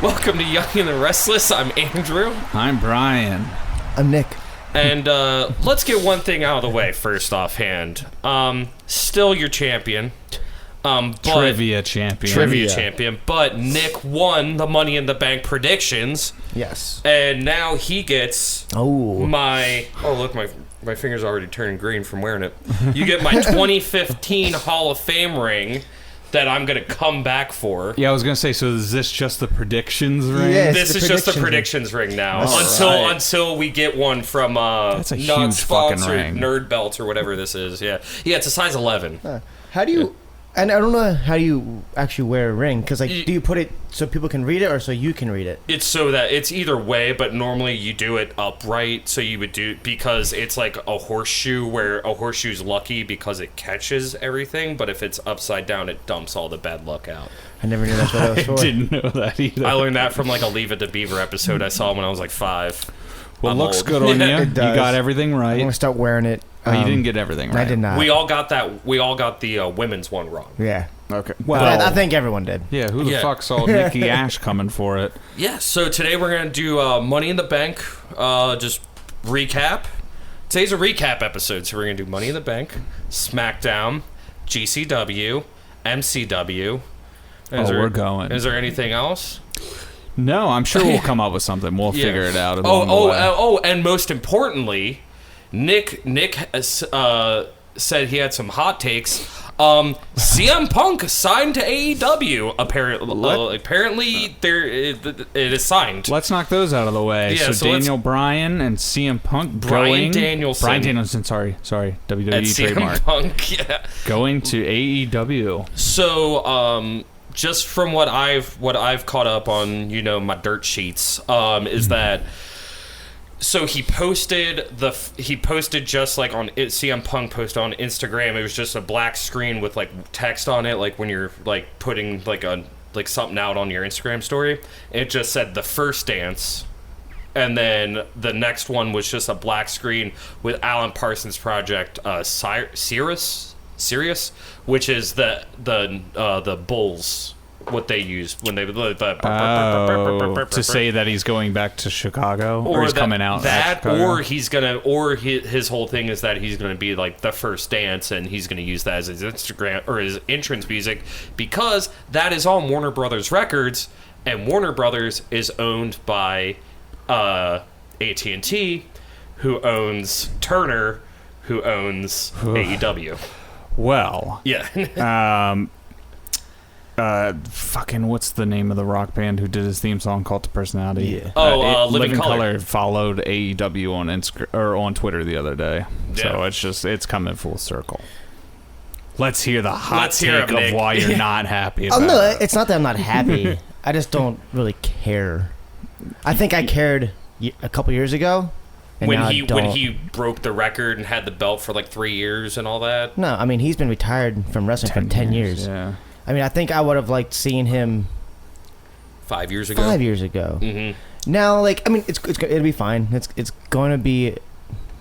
Welcome to Young and the Restless. I'm Andrew. I'm Brian. I'm Nick. And let's get one thing out of the way first offhand. Still your champion. Trivia champion. But Nick won the Money in the Bank predictions. Yes. And now he gets my... Oh, look, my finger's already turning green from wearing it. You get my 2015 Hall of Fame ring that I'm going to come back for. Yeah, I was going to say, so is this just the predictions ring? Yeah, this is just the predictions ring now. Until we get one from That's a huge fucking ring. Nerd Belt or whatever this is. Yeah, it's a size 11. How do you... And I don't know how you actually wear a ring, because do you put it so people can read it or so you can read it? It's so that it's either way, but normally you do it upright. So you would do, because it's like a horseshoe, where a horseshoe's lucky because it catches everything, but if it's upside down, it dumps all the bad luck out. I never knew that's what it was for. I didn't know that either. I learned that from like a Leave It to Beaver episode I saw when I was like 5. Well, it looks good on you. It does. You got everything right. I'm going to start wearing it. Oh, you didn't get everything right. I did not. We all got that. We all got the women's one wrong. Yeah. Okay. Well, I think everyone did. Yeah, who the fuck saw Nikki Ash coming for it? Yeah, so today we're going to do Money in the Bank, just recap. Today's a recap episode, so we're going to do Money in the Bank, SmackDown, GCW, MCW. We're going. Is there anything else? No, I'm sure we'll come up with something. We'll figure it out along the way. And most importantly, Nick said he had some hot takes. CM Punk signed to AEW. Apparently, it is signed. Let's knock those out of the way. Yeah, so Daniel Bryan and CM Punk Bryan Danielson. Sorry, WWE And trademark. CM Punk, yeah. Going to AEW. So, just from what I've caught up on, my dirt sheets, is that. So he posted just like on CM Punk posted on Instagram. It was just a black screen with like text on it, like when you're like putting like something out on your Instagram story. It just said the first dance, and then the next one was just a black screen with Alan Parsons' project Sirius, which is the Bulls. What they use when they to say that he's going back to Chicago, or he's coming out or he's gonna, or his whole thing is that he's gonna be like the first dance, and he's gonna use that as his Instagram or his entrance music, because that is on Warner Brothers Records, and Warner Brothers is owned by AT&T, who owns Turner, who owns AEW. Well, yeah. Fucking what's the name of the rock band who did his theme song, Cult of Personality? Yeah. Living Color followed AEW on Twitter the other day. Yeah. So it's coming full circle. Let's hear the hot take of why you're not happy about no, it's not that I'm not happy. I just don't really care. I think I cared a couple years ago. When he broke the record and had the belt for like 3 years and all that. No, I mean, he's been retired from wrestling for 10 years. Yeah. I mean, I think I would have liked seeing him 5 years ago. Mm-hmm. Now, like, I mean, it'll be fine. It's going to be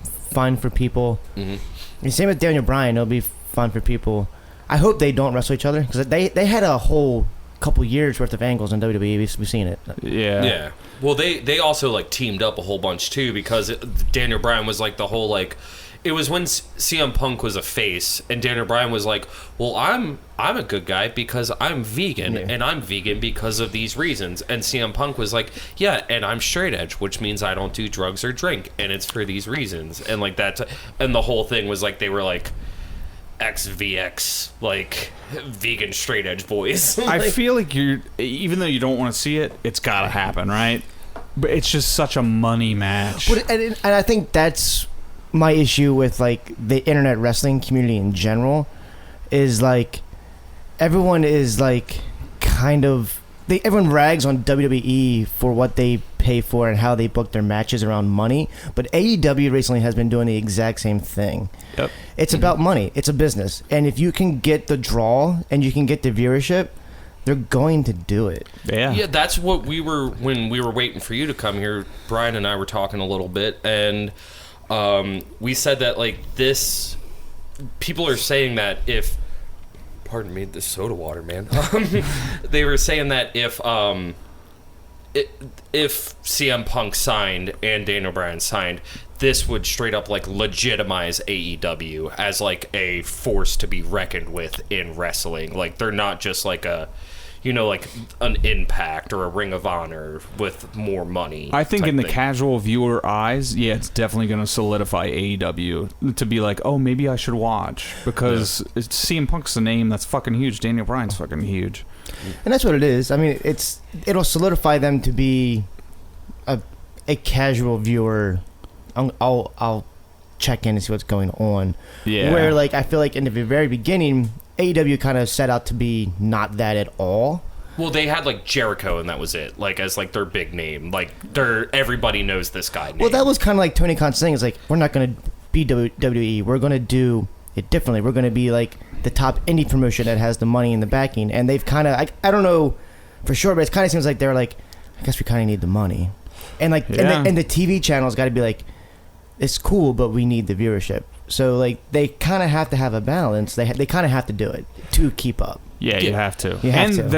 fun for people. Mm-hmm. And same with Daniel Bryan. It'll be fun for people. I hope they don't wrestle each other, because they had a whole couple years worth of angles in WWE. We've seen it. Yeah. Yeah. Well, they also like teamed up a whole bunch too, because Daniel Bryan was like the whole like. It was when CM Punk was a face, and Daniel Bryan was like, well, I'm a good guy because I'm vegan, and I'm vegan because of these reasons. And CM Punk was like, yeah, and I'm straight edge, which means I don't do drugs or drink, and it's for these reasons. And like that, and the whole thing was like they were like XVX, like vegan straight edge boys. I feel like even though you don't want to see it, it's got to happen, right? But it's just such a money match. And I think that's my issue with like the internet wrestling community in general, is like everyone is like kind of everyone rags on WWE for what they pay for and how they book their matches around money, but AEW recently has been doing the exact same thing. Yep. It's about money. It's a business, and if you can get the draw and you can get the viewership, they're going to do it. Yeah, that's what when we were waiting for you to come here. Brian and I were talking a little bit, and we said that like this, people are saying that if pardon me, this soda water, man. They were saying that if CM Punk signed and Daniel Bryan signed, this would straight up like legitimize AEW as like a force to be reckoned with in wrestling. Like they're not just like a, like an Impact or a Ring of Honor with more money. I think in the thing. casual viewer eyes, yeah, it's definitely going to solidify AEW to be like, oh, maybe I should watch because CM Punk's a name that's fucking huge. Daniel Bryan's fucking huge. And that's what it is. I mean, it'll solidify them to be a casual viewer. I'll check in and see what's going on. Yeah. Where like I feel like in the very beginning, AEW kind of set out to be not that at all. Well, they had like Jericho, and that was it. Like as like their big name. Like everybody knows this guy. Name. Well, that was kind of like Tony Khan's thing. It's like we're not going to be WWE. We're going to do it differently. We're going to be like the top indie promotion that has the money and the backing. And they've kind of I don't know for sure, but it kind of seems like they're like, I guess we kind of need the money. And like and the TV channel's got to be like, it's cool, but we need the viewership. So like they kind of have to have a balance. They kind of have to do it to keep up. Yeah, you have to.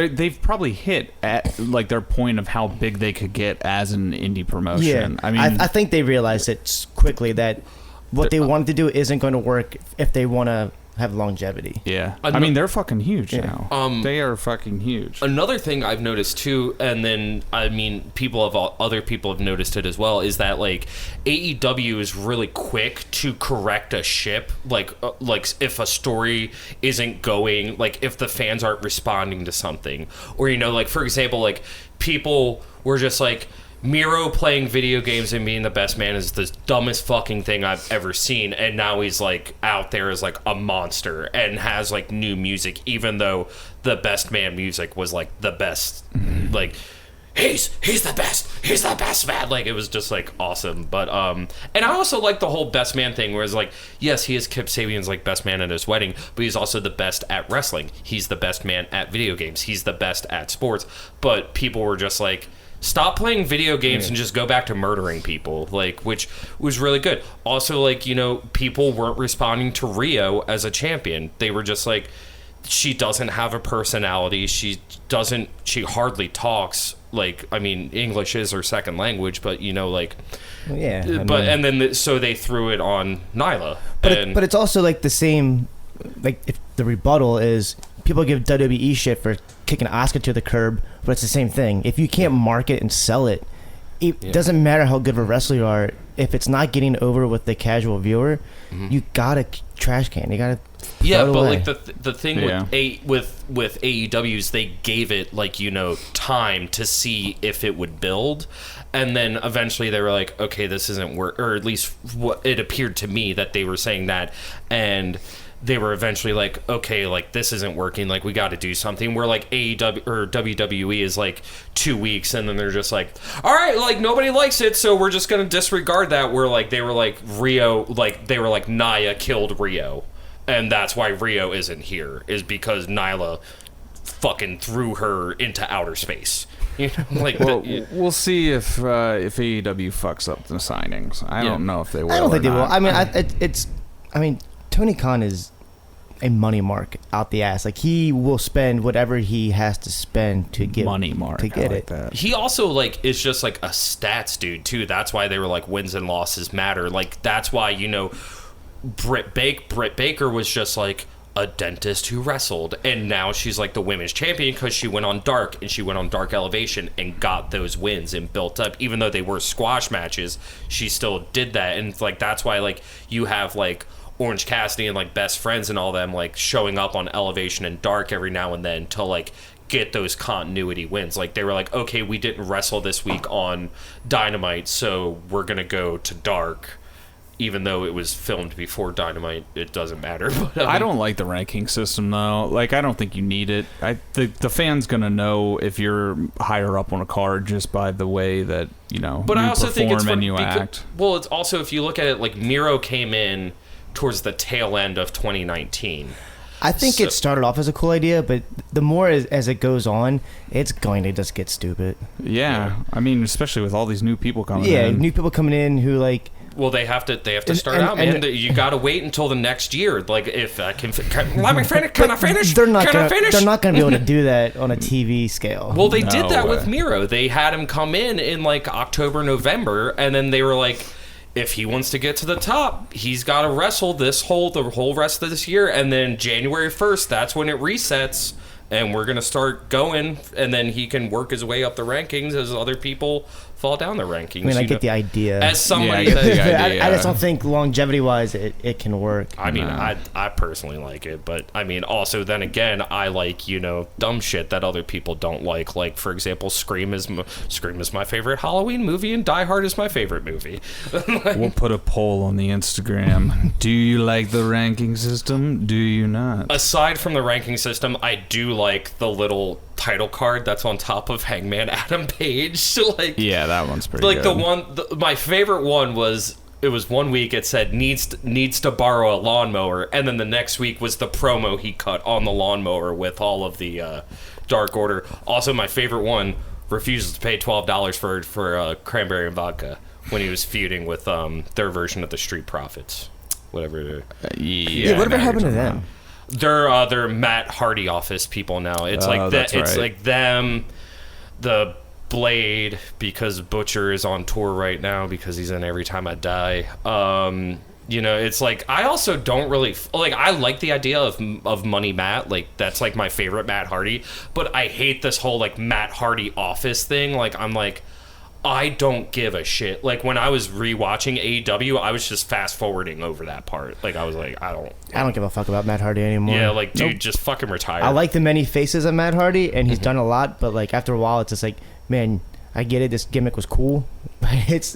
They've probably hit at like their point of how big they could get as an indie promotion. Yeah, I mean, I think they realized it quickly that what they wanted to do isn't going to work if they want to have longevity. Yeah, I mean they're fucking huge now. They are fucking huge. Another thing I've noticed too, and then I mean other people have noticed it as well, is that like AEW is really quick to correct a ship. Like if a story isn't going, like if the fans aren't responding to something, or like for example, like people were just like, Miro playing video games and being the best man is the dumbest fucking thing I've ever seen, and now he's like out there as like a monster and has like new music, even though the best man music was like the best. Like he's the best man. Like it was just like awesome. But and I also like the whole best man thing, where it's like, yes, he is Kip Sabian's like best man at his wedding, but he's also the best at wrestling. He's the best man at video games. He's the best at sports. But people were just like, stop playing video games and just go back to murdering people, like, which was really good. Also, like, people weren't responding to Rio as a champion. They were just like, she doesn't have a personality. She hardly talks. Like, I mean, English is her second language, but, like... Yeah. And then, so they threw it on Nyla. But it's also, like, the same... Like, if the rebuttal is... People give WWE shit for kicking Asuka to the curb, but it's the same thing. If you can't market and sell it, it doesn't matter how good of a wrestler you are. If it's not getting over with the casual viewer, you gotta trash can. You gotta throw it away. Like the thing with AEW's, they gave it like time to see if it would build, and then eventually they were like, okay, this isn't work, or at least what it appeared to me that they were saying that, and they were eventually like, okay, like this isn't working, like we got to do something. Where like AEW or WWE is like 2 weeks, and then they're just like, all right, like nobody likes it, so we're just gonna disregard that. Where like they were like Rio, like they were like Nia killed Rio, and that's why Rio isn't here, is because Nyla fucking threw her into outer space. Like we'll see if AEW fucks up the signings. I don't know if they will. I don't think they will. I mean, Tony Khan is a money mark out the ass. Like he will spend whatever he has to spend to get money mark to get it. That. He also like is just like a stats dude too. That's why they were like wins and losses matter. Like that's why Britt Baker was just like a dentist who wrestled, and now she's like the women's champion because she went on Dark, and she went on Dark Elevation and got those wins and built up. Even though they were squash matches, she still did that, and it's like that's why like you have like Orange Cassidy and like Best Friends and all them like showing up on Elevation and Dark every now and then to like get those continuity wins. Like they were like, okay, we didn't wrestle this week on Dynamite, so we're gonna go to Dark. Even though it was filmed before Dynamite, it doesn't matter. But, I don't like the ranking system though. Like I don't think you need it. The fan's gonna know if you're higher up on a card just by the way that But I also think it's and you act. Well, it's also if you look at it, like Miro came in towards the tail end of 2019. I think it started off as a cool idea, but the more as it goes on, it's going to just get stupid. Yeah. I mean, especially with all these new people coming in. Yeah, new people coming in who like Well, they have to start out, man. You got to wait until the next year. Like, if I can let me finish. Can I finish? They're not Can I finish? They're not going to be able to do that on a TV scale. Well, they did No that way. with Miro. They had him come in like October, November, and then they were like, if he wants to get to the top, he's got to wrestle the whole rest of this year, and then January 1st, that's when it resets. And we're going to start going, and then he can work his way up the rankings as other people fall down the rankings. I mean, I get the idea. As somebody Yeah, I get the that... idea. I just don't think longevity-wise it can work. I mean, No. I personally like it, but I mean, also then again, I like, dumb shit that other people don't like. Like, for example, Scream is my favorite Halloween movie, and Die Hard is my favorite movie. We'll put a poll on the Instagram. Do you like the ranking system? Do you not? Aside from the ranking system, I do like the little title card that's on top of Hangman Adam Page. So, like, Yeah, that one's pretty like good. my favorite one was, it was 1 week it said needs to borrow a lawnmower, and then the next week was the promo he cut on the lawnmower with all of the Dark Order. Also, my favorite one, refuses to pay $12 for cranberry and vodka when he was feuding with their version of the Street Profits, whatever. Yeah, whatever happened to them? They're Matt Hardy office people now. It's like that's it's right. like them, the Blade, because Butcher is on tour right now because he's in Every Time I Die. It's like, I also don't really like, I like the idea of Money Matt, like that's like my favorite Matt Hardy, but I hate this whole like Matt Hardy office thing. Like, I'm like, I don't give a shit. Like, when I was rewatching AEW, I was just fast forwarding over that part. Like, I was like, I don't give a fuck about Matt Hardy anymore. Yeah, like, dude, Nope. just fucking retire. I like the many faces of Matt Hardy, and Mm-hmm. he's done a lot, but like after a while, it's just like, man, I get it. This gimmick was cool, but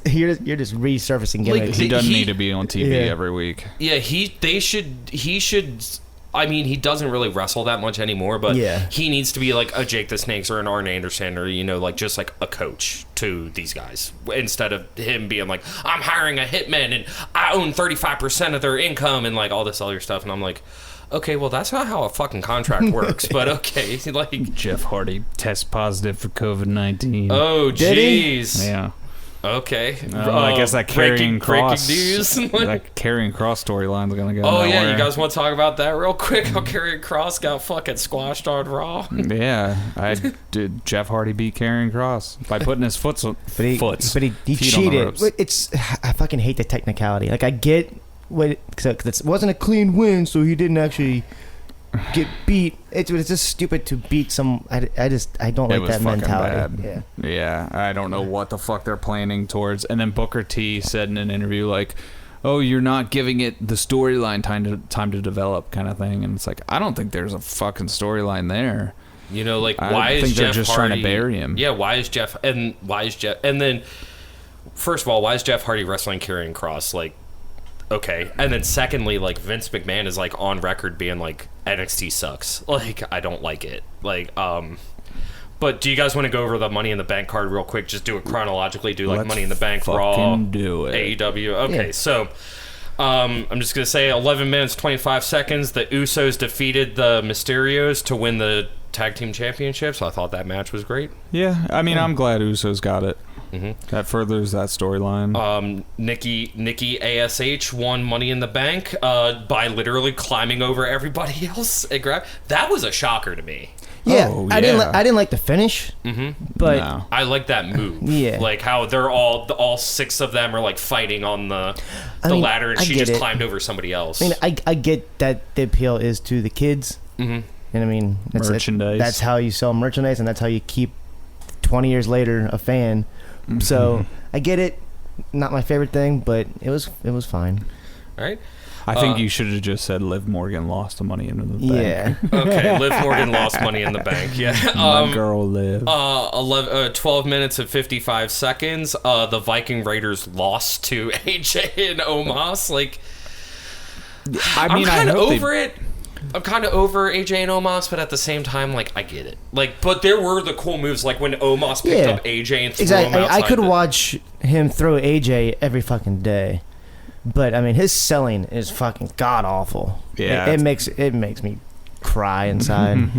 you're just resurfacing gimmicks. He doesn't he- need to be on TV Yeah. every week. Yeah, he should. I mean, he doesn't really wrestle that much anymore, but Yeah. he needs to be like a Jake the Snakes or an Arn Anderson, or like just like a coach to these guys, instead of him being like, I'm hiring a hitman and I own 35% of their income and like all this other stuff. And I'm like, okay, well, that's not how a fucking contract works, but okay. Like, Jeff Hardy tests positive for COVID-19. oh, Did he? jeez. Yeah. Okay. I guess that carrying cross, breaking news. that carrying cross storyline's gonna go. Oh yeah, nowhere. you guys want to talk about that real quick? How Karrion Kross got fucking squashed on Raw. Yeah, I did. Jeff Hardy beat Karrion Kross by putting his feet on he feet on the cheated. ropes. I fucking hate the technicality. Like, I get because it wasn't a clean win, so he didn't actually get beat. It's just stupid to beat some. I don't It like was that fucking mentality. bad. Yeah. Yeah, I don't know what the fuck they're planning towards. And then Booker T said in an interview like, "Oh, you're not giving it the storyline time to develop," kind of thing. And it's like, I don't think there's a fucking storyline there. Like, I why is think they're Jeff just Hardy trying to bury him. Yeah, why is Jeff? And then, first of all, why is Jeff Hardy wrestling Karrion Kross? Like, okay. And then secondly, like, Vince McMahon is like on record being like, NXT sucks. Like, I don't like it. Like, but do you guys want to go over the Money in the Bank card real quick? Just do it chronologically. Do like Let's Money in the Bank, fucking Raw, do it. AEW. Okay, Yeah. so I'm just gonna say 11 minutes 25 seconds. The Usos defeated the Mysterios to win the tag team championships. I thought that match was great. Yeah, I mean, I'm glad Usos got it. Mhm. That furthers that storyline. Nikki ASH won Money in the Bank by literally climbing over everybody else and grab. That was a shocker to me. Yeah, Oh, I didn't. yeah. I didn't like the finish, but No. I like that move. Yeah. Like how they're all six of them are like fighting on the I mean, ladder, and I she get just it. climbed over somebody else. I mean, I get that the appeal is to the kids. Mhm. And I mean, Merchandise. That's how you sell merchandise, and that's how you keep 20 years later a fan. So I get it. Not my favorite thing, but it was fine. All right. I think you should have just said Liv Morgan lost the Money in the Bank. Yeah. Okay. Liv Morgan lost Money in the Bank. Yeah. My girl Liv. 12 minutes and 55 seconds. The Viking Raiders lost to AJ and Omos. Like, I'm kind of over it. I'm kind of over AJ and Omos, but at the same time, like, I get it. Like, but there were the cool moves, like when Omos picked Yeah. up AJ and threw Exactly. him outside. I could watch him throw AJ every fucking day, but I mean, his selling is fucking god awful. Yeah. It makes me cry inside.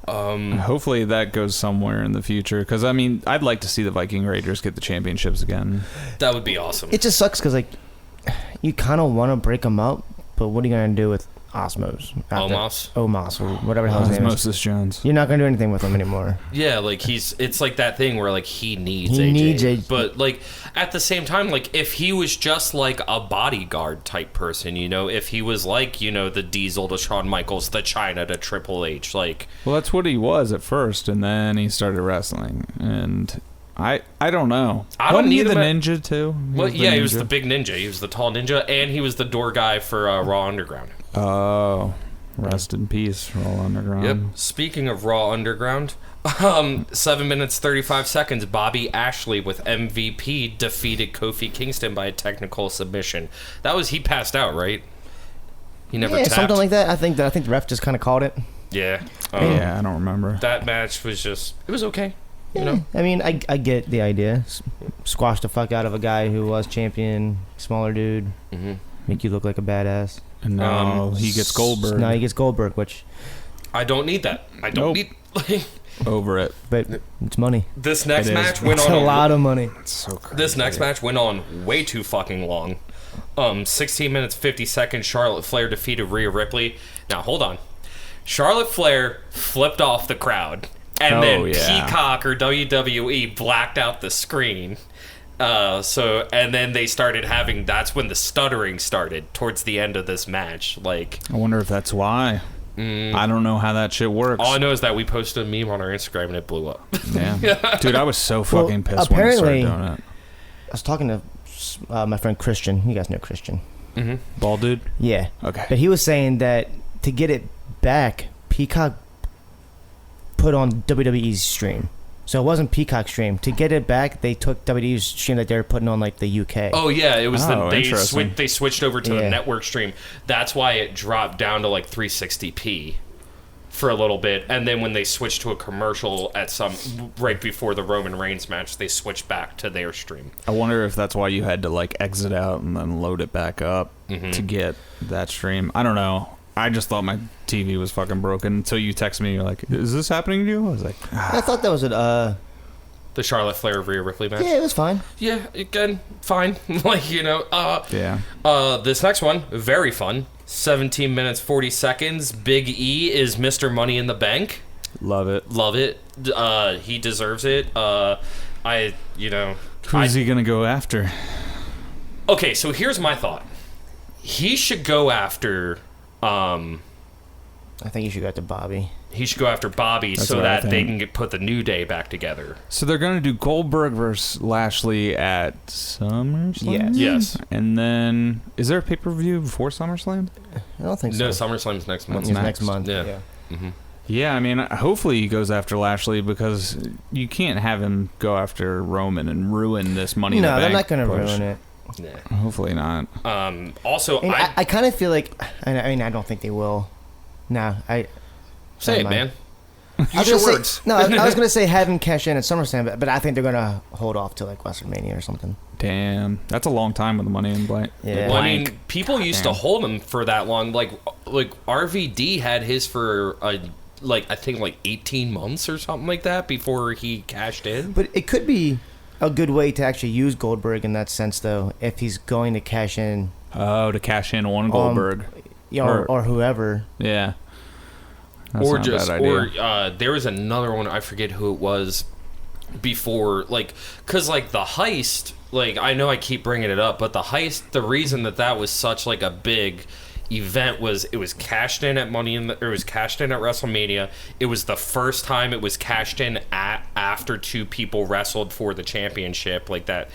Hopefully that goes somewhere in the future. Because, I mean, I'd like to see the Viking Raiders get the championships again. That would be awesome. It just sucks because, like, you kind of want to break them up, but what are you going to do with Omos or whatever the hell his name is. Osmosis Jones. You're not gonna do anything with him anymore. Yeah, like it's like that thing where like he needs AJ. But like at the same time, like if he was just like a bodyguard type person, you know, if he was like, you know, the Diesel to Shawn Michaels, the China to Triple H, like, well, that's what he was at first, and then he started wrestling, and I don't know. I don't need the ninja too. Well, yeah, he was the big ninja. He was the tall ninja, and he was the door guy for Raw Underground. Oh, rest in peace, Raw Underground. Yep. Speaking of Raw Underground, 7 minutes 35 seconds. Bobby Ashley with MVP defeated Kofi Kingston by a technical submission. He passed out, right? He never tapped. Something like that. I think the ref just kind of called it. Yeah. Yeah, I don't remember. That match was it was okay. You know? I mean, I get the idea. Squash the fuck out of a guy who was champion, smaller dude, make you look like a badass. And now he gets Goldberg. Now he gets Goldberg, which I don't need that. I don't need. Over it. But it's money. This next match went on. It's a lot of money. It's so crazy. This next match went on way too fucking long. 16 minutes 50 seconds. Charlotte Flair defeated Rhea Ripley. Now hold on. Charlotte Flair flipped off the crowd, and then Peacock or WWE blacked out the screen. And then they started having. That's when the stuttering started towards the end of this match. Like, I wonder if that's why. I don't know how that shit works. All I know is that we posted a meme on our Instagram and it blew up. Yeah, dude, I was so fucking pissed when I started doing it. I was talking to my friend Christian. You guys know Christian, bald dude. Yeah. Okay. But he was saying that to get it back, Peacock put on WWE's stream. So it wasn't Peacock stream. To get it back, they took WWE's stream that they were putting on like the UK. Oh yeah, it was they switched over to the network stream. That's why it dropped down to like 360p for a little bit, and then when they switched to a commercial right before the Roman Reigns match, they switched back to their stream. I wonder if that's why you had to like exit out and then load it back up to get that stream. I don't know. I just thought my TV was fucking broken until you texted me. You're like, "Is this happening to you?" I was like, I thought that was the Charlotte Flair Rhea Ripley match. Yeah, it was fine. Yeah, again, fine. Like, you know, this next one, very fun. 17 minutes 40 seconds. Big E is Mr. Money in the Bank. Love it. He deserves it. Who's he gonna go after? Okay, so here's my thought. He should go after. I think you should go after Bobby. He should go after Bobby so that they can put the New Day back together. So they're going to do Goldberg versus Lashley at SummerSlam? Yes. And then, is there a pay-per-view before SummerSlam? I don't think so. No, SummerSlam's next month. It's next month. Yeah. Yeah, I mean, hopefully he goes after Lashley because you can't have him go after Roman and ruin this Money in the Bank. No, they're not going to ruin it. Yeah. Hopefully not. Also, I kind of feel like I mean I don't think they will. No, say it, man. Use your words. I was gonna say have him cash in at SummerSlam, but I think they're gonna hold off to like WrestleMania or something. Damn, that's a long time with the Money in Blank. Yeah, well, I mean, people used to hold him for that long. Like RVD had his for I think 18 months or something like that before he cashed in. But it could be a good way to actually use Goldberg in that sense, though, if he's going to cash in. Oh, to cash in on Goldberg. Or whoever. Yeah. There was another one, I forget who it was, before, because, the heist, I know I keep bringing it up, but the heist, the reason that was such, a big event was it was cashed in at WrestleMania. It was the first time it was cashed in after two people wrestled for the championship like that.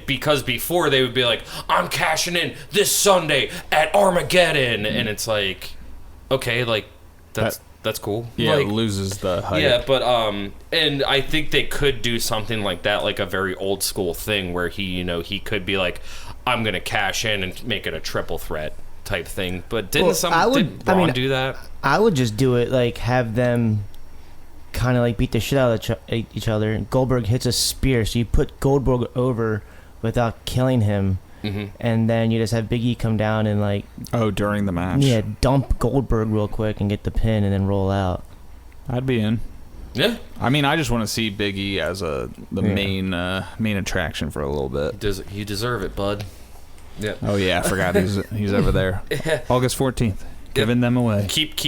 Because before they would be like, I'm cashing in this Sunday at Armageddon, and it's like, okay, that's cool. Yeah, it loses the hype. Yeah, but and I think they could do something like that, like a very old school thing where he could be like, I'm gonna cash in and make it a triple threat type thing. But didn't Braun do that? I would just do it have them kind of beat the shit out of each other. Goldberg hits a spear, so you put Goldberg over without killing him, and then you just have Big E come down and during the match, dump Goldberg real quick and get the pin and then roll out. I'd be in. Yeah. I mean, I just want to see Big E as the main attraction for a little bit. You deserve it, bud. Yeah. Oh yeah, I forgot he's over there. August 14th, giving them away. Keep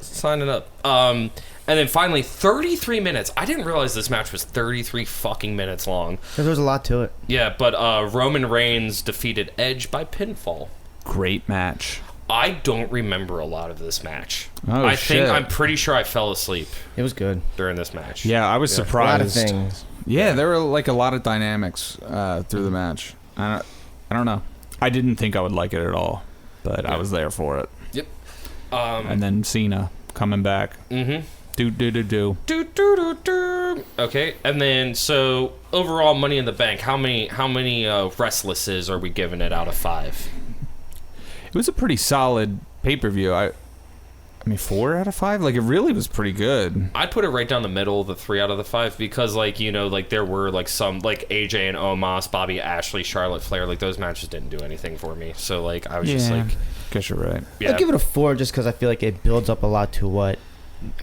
signing up. And then finally, 33 minutes. I didn't realize this match was 33 fucking minutes long. Because there's a lot to it. Yeah, but Roman Reigns defeated Edge by pinfall. Great match. I don't remember a lot of this match. Oh, shit. I'm pretty sure I fell asleep It was good. during this match. Yeah, I was surprised. A lot of things. Yeah, there were like a lot of dynamics through the match. I don't know. I didn't think I would like it at all, but I was there for it. Yep. And then Cena coming back. Mm-hmm. Do. Okay, and then so overall, Money in the Bank. How many restlesses are we giving it out of 5? It was a pretty solid pay-per-view. I mean, 4 out of 5. Like, it really was pretty good. I'd put it right down the middle, the 3 out of the 5, because there were like some like AJ and Omos, Bobby Ashley, Charlotte Flair. Like those matches didn't do anything for me. So like I was just like, guess you're right. yeah. I'd give it a 4 just because I feel like it builds up a lot to what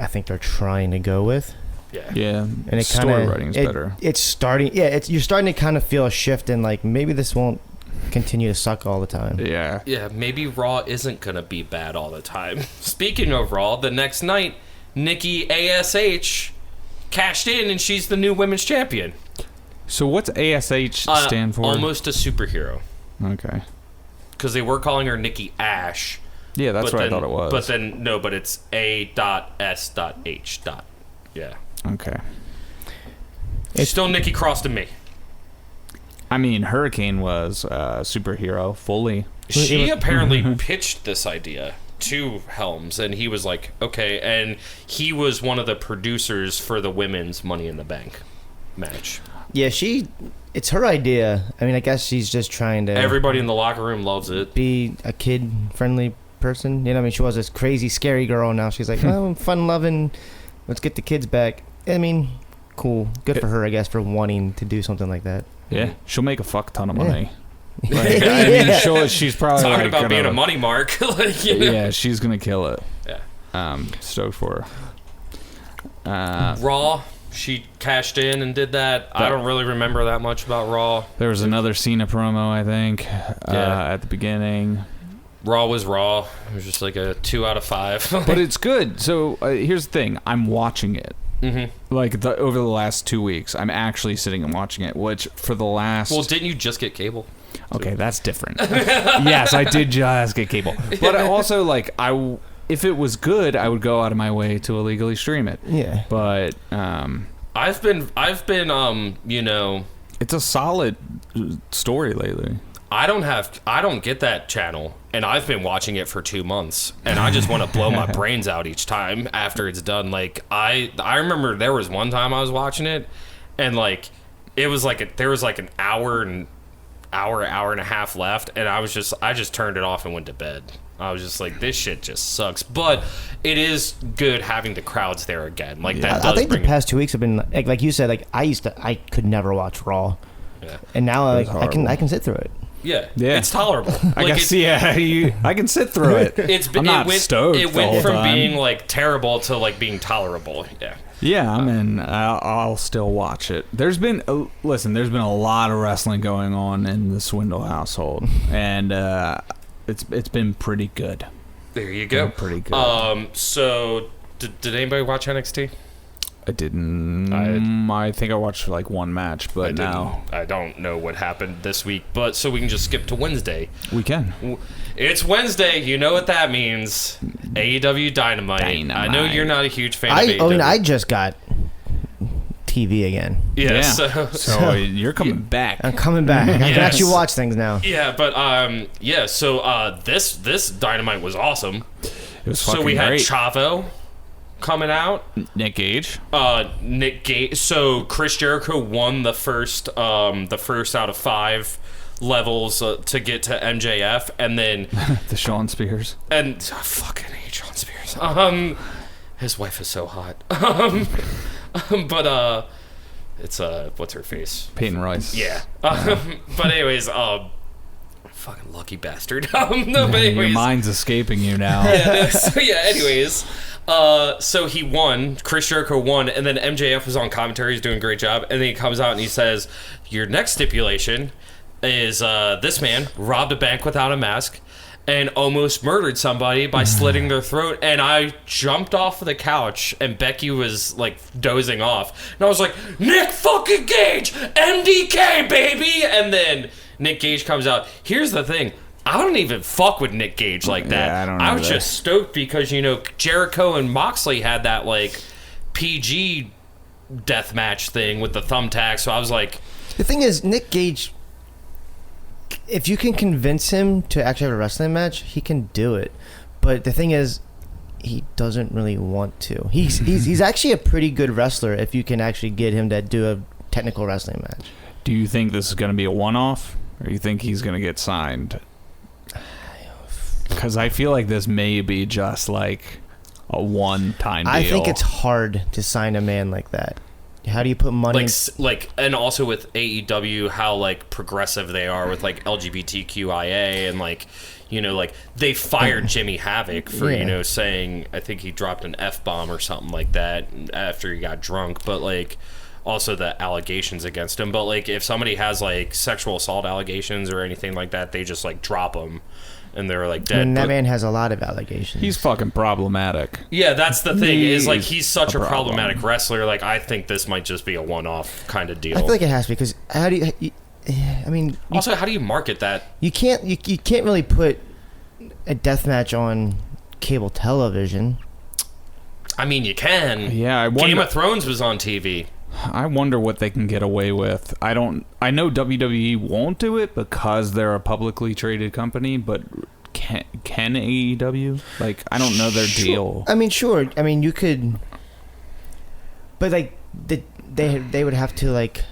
I think they're trying to go with. Yeah, And it story kind of writing's better. It's starting. Yeah, you're starting to kind of feel a shift in like maybe this won't continue to suck all the time. Yeah. Yeah, maybe Raw isn't gonna be bad all the time. Speaking of Raw, the next night, Nikki ASH cashed in and she's the new women's champion. So what's ASH stand for? Almost a superhero. Okay. Because they were calling her Nikki Ash. Yeah, that's what I thought it was. But then, no, but it's A.S.H. Yeah. Okay. It's still Nikki Cross to me. I mean, Hurricane was a superhero fully. She apparently pitched this idea to Helms, and he was like, okay. And he was one of the producers for the women's Money in the Bank match. Yeah, it's her idea. I mean, I guess she's just trying to. Everybody in the locker room loves it. Be a kid-friendly person. You know what I mean? She was this crazy, scary girl. Now she's like, oh, fun-loving. Let's get the kids back. I mean, cool. Good for her, I guess, for wanting to do something like that. Yeah, she'll make a fuck ton of money. Like, I mean, she's probably talking about being gonna, a money mark. Like, Yeah, she's gonna kill it. Yeah. Stoked for her. Raw, she cashed in and did that. I don't really remember that much about Raw. There was another Cena promo, I think, at the beginning. Raw was Raw. It was just like a 2 out of 5. But it's good. So here's the thing: I'm watching it. Mm-hmm. Like over the last 2 weeks, I'm actually sitting and watching it. Which for the last didn't you just get cable? Okay, that's different. Yes, I did just get cable, but I also like if it was good, I would go out of my way to illegally stream it. Yeah, but I've been it's a solid story lately. I don't get that channel, and I've been watching it for 2 months, and I just want to blow my brains out each time after it's done. Like I remember there was one time I was watching it, and like it was like there was like an hour and a half left, and I just turned it off and went to bed. I was just like, this shit just sucks. But it is good having the crowds there again. Like that. I think the past 2 weeks have been like you said. Like I could never watch Raw, and now like, I can sit through it. Yeah, it's tolerable. I guess I can sit through it. I'm not stoked. It went from being like terrible to like being tolerable. Yeah. Yeah, I mean, I'll still watch it. There's been a lot of wrestling going on in the Swindle household, and it's been pretty good. There you go. Pretty good. So did anybody watch NXT? I didn't. I think I watched like one match, but now I don't know what happened this week. But so we can just skip to Wednesday. We can. It's Wednesday. You know what that means. AEW Dynamite. I know you're not a huge fan of AEW. I mean, I just got TV again. Yeah. So you're coming back. I'm coming back. I can actually watch things now. Yeah, but So this Dynamite was awesome. It was fucking great. So we had great. Chavo coming out. Nick Gage. Nick Gage. So Chris Jericho won the first out of 5 levels to get to MJF, and then the Sean Spears. And I fucking hate Sean Spears. His wife is so hot. But it's what's her face? Peyton Royce. Yeah. But anyways, fucking lucky bastard. No, but anyways, your mind's escaping you now. Yeah. So yeah. Anyways, So he won. Chris Jericho won, and then MJF was on commentary. He's doing a great job. And then he comes out and he says, "Your next stipulation is this man robbed a bank without a mask and almost murdered somebody by slitting their throat." And I jumped off of the couch, and Becky was like dozing off, and I was like, "Nick fucking Gage, MDK baby!" And then Nick Gage comes out. Here's the thing. I don't even fuck with Nick Gage like that. Yeah, I don't I was either. just stoked because, you know, Jericho and Moxley had that, like, PG deathmatch thing with the thumbtack, so I was like... The thing is, Nick Gage, if you can convince him to actually have a wrestling match, he can do it. But the thing is, he doesn't really want to. He's actually a pretty good wrestler if you can actually get him to do a technical wrestling match. Do you think this is going to be a one-off, or you think he's going to get signed? Because I feel like this may be just like a one-time deal. I think it's hard to sign a man like that. How do you put money and also with AEW, how like progressive they are with like LGBTQIA, and like, you know, like they fired Jimmy Havoc for you know, saying, I think he dropped an F-bomb or something like that after he got drunk, but like also the allegations against him. But like if somebody has like sexual assault allegations or anything like that, they just like drop them. And they're like dead. And that man has a lot of allegations. He's fucking problematic. Yeah, that's the thing. Is like He's he's such a a problem. problematic wrestler. Like I think this might just be a one-off kind of deal. I feel like it has to, because how do you I mean, Also, how do you market that? you can't really put a death match on cable television. I mean, you can. Yeah, I wonder, Game of Thrones was on TV. I wonder what they can get away with. I know WWE won't do it because they're a publicly traded company, but can AEW? Like, I don't know their deal. I mean, sure. I mean, you could, but like they would have to like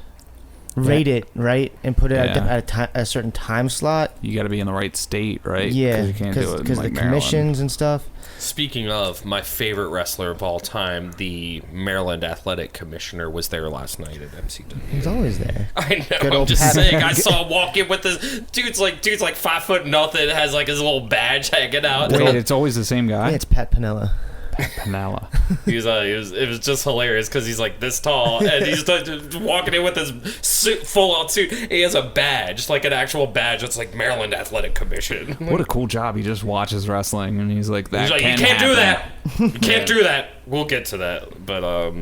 rate it right and put it at a certain time slot. You got to be in the right state, right? Yeah, you can't do it because in, like, the commissions and stuff. Speaking of, my favorite wrestler of all time, the Maryland Athletic Commissioner, was there last night at MCW. He's always there. I know. Good I'm old just Pat- saying. I saw him walk in with this dude's like 5'0", has like his little badge hanging out. Wait, it's always the same guy? Yeah, it's Pat Pinella. Panella. It was just hilarious because he's like this tall and he's just walking in with his suit, full-on suit. He has a badge, like an actual badge. It's like Maryland Athletic Commission. What a cool job. He just watches wrestling and he's like, that He's like, can you can't do that. happen." You can't do that. We'll get to that, but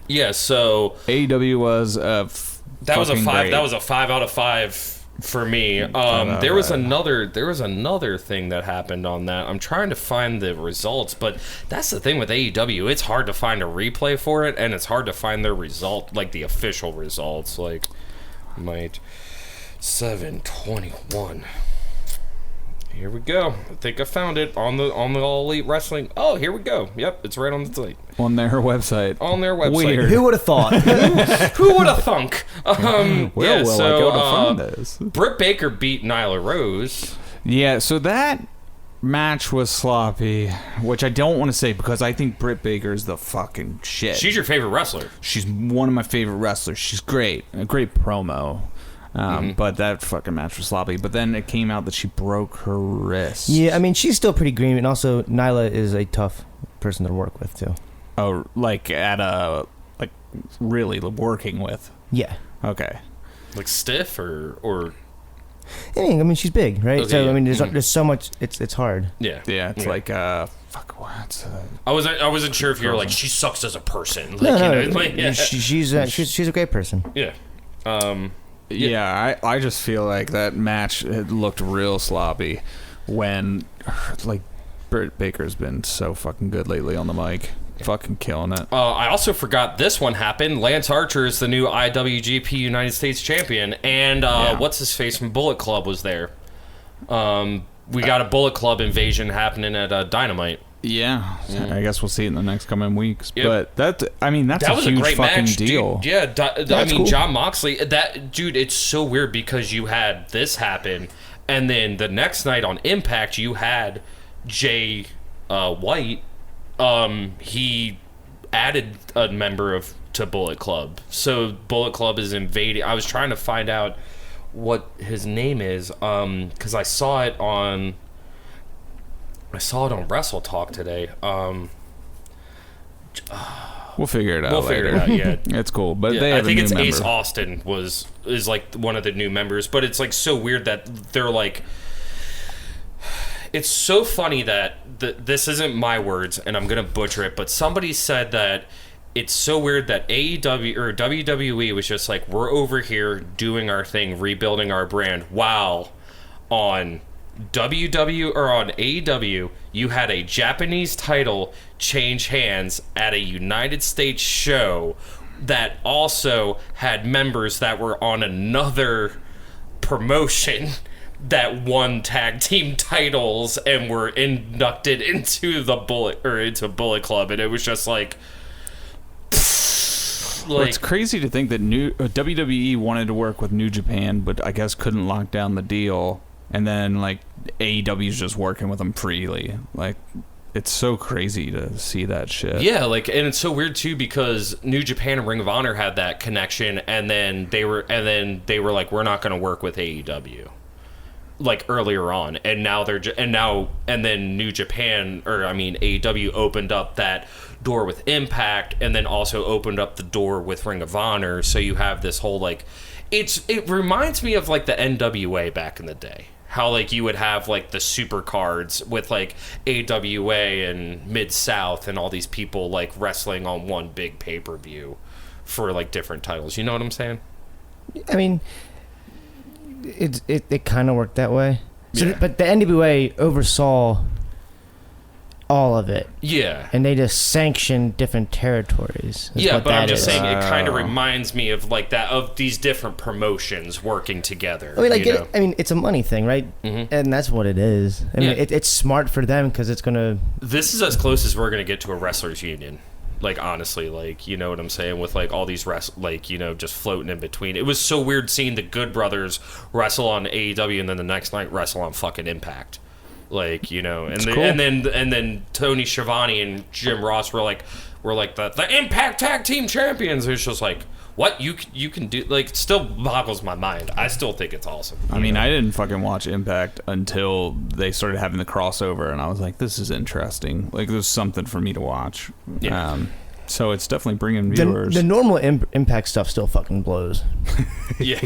yeah. So AEW was that was a fucking 5. great. That was a 5 out of 5 for me. out There was of 5. another thing that happened on that. I'm trying to find the results, but that's the thing with AEW. It's hard to find a replay for it, and it's hard to find their result, like the official results. Like, might 7/21. Here we go. I think I found it on the All Elite Wrestling. Oh, here we go. Yep, it's right on the site. on their website. On their website. Weird. Who would have thought? Who would have thunk? Where will I go to find this? Britt Baker beat Nyla Rose. Yeah, so that match was sloppy, which I don't want to say because I think Britt Baker's the fucking shit. She's your favorite wrestler. She's one of my favorite wrestlers. She's great. A great promo. But that fucking match was sloppy. But then it came out that she broke her wrist. Yeah, I mean, she's still pretty green, and also Nyla is a tough person to work with too. Oh, like really working with. Yeah. Okay. Like stiff or I mean, she's big, right? Okay, So yeah. I mean, there's so much. It's hard. yeah. Yeah, it's Yeah. like fuck what? I wasn't sure if you were like she sucks as a person. Like, No, you know, like, yeah. she's a great person. Yeah. Yeah, I just feel like that match it looked real sloppy when like Britt Baker's been so fucking good lately on the mic. Fucking killing it. I also forgot this one happened. Lance Archer is the new IWGP United States champion, and what's his face from Bullet Club was there. We got a Bullet Club invasion happening at Dynamite. Yeah, I guess we'll see it in the next coming weeks. Yep. But that's That a was huge a great fucking match, deal. dude. Yeah, I mean, cool. John Moxley. That dude, it's so weird because you had this happen, and then the next night on Impact, you had Jay White. He added a member to Bullet Club, so Bullet Club is invading. I was trying to find out what his name is, because I saw it on Wrestle Talk today. We'll figure it out. We'll figure it out. Yeah, it's cool. But yeah, they have I think a new it's member. Ace Austin is like one of the new members, but it's like so weird that they're like. It's so funny that this isn't my words, and I'm gonna butcher it, but somebody said that it's so weird that AEW or WWE was just like, we're over here doing our thing, rebuilding our brand. Wow, on WW or on AEW, you had a Japanese title change hands at a United States show that also had members that were on another promotion that won tag team titles and were inducted into the Bullet Club, and it was just like, well, it's crazy to think that WWE wanted to work with New Japan, but I guess couldn't lock down the deal, and then like AEW's just working with them freely. Like, it's so crazy to see that shit. Yeah, like, and it's so weird too because New Japan and Ring of Honor had that connection, and then they were like, we're not going to work with AEW. Like earlier on, and now and then New Japan, or I mean AEW, opened up that door with Impact, and then also opened up the door with Ring of Honor. So you have this whole like, it reminds me of like the NWA back in the day. How like you would have like the super cards with like AWA and Mid-South and all these people like wrestling on one big pay-per-view for like different titles. You know what I'm saying? I mean, it kind of worked that way. So, Yeah. but the NWA oversaw all of it. Yeah. And they just sanctioned different territories. Yeah, but I'm just is. saying it kind of reminds me of like that, of these different promotions working together. I mean, like, you know? it's a money thing, right? Mm-hmm. And that's what it is. I mean, Yeah. it's smart for them because it's gonna. This is as close as we're gonna get to a wrestlers union. Like, honestly, like, you know what I'm saying, with like all these like, you know, just floating in between. It was so weird seeing the Good Brothers wrestle on AEW and then the next night wrestle on fucking Impact. Like, you know, and cool. and then Tony Schiavone and Jim Ross were like the Impact Tag Team Champions. It's just like, what you can do, like, it still boggles my mind. I still think it's awesome. I mean, I didn't fucking watch Impact until they started having the crossover, and I was like, this is interesting. Like, there's something for me to watch. Yeah. So it's definitely bringing viewers. The normal Impact stuff still fucking blows. Yeah.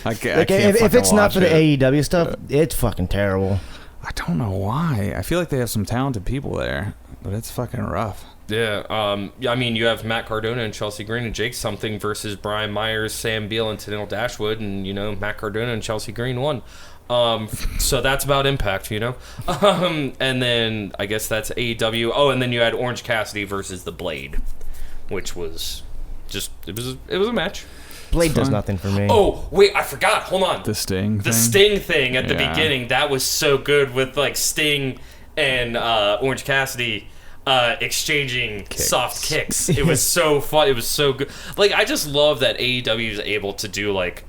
I can't Like, if fucking it's not for watch the it. AEW stuff, it's fucking terrible. I don't know why. I feel like they have some talented people there, but it's fucking rough. Yeah, I mean, you have Matt Cardona and Chelsea Green and Jake Something versus Brian Myers, Sam Beal, and Tennille Dashwood, and, you know, Matt Cardona and Chelsea Green won. So that's about Impact, you know? And then I guess that's AEW. Oh, and then you had Orange Cassidy versus The Blade, which was just, it was a match. Blade It's does fine. nothing for me. Oh, wait, I forgot. Hold on. The Sting The thing? Sting thing at the Yeah. beginning, that was so good with, like, Sting and Orange Cassidy exchanging soft kicks. It was so fun. It was so good. Like, I just love that AEW is able to do, like,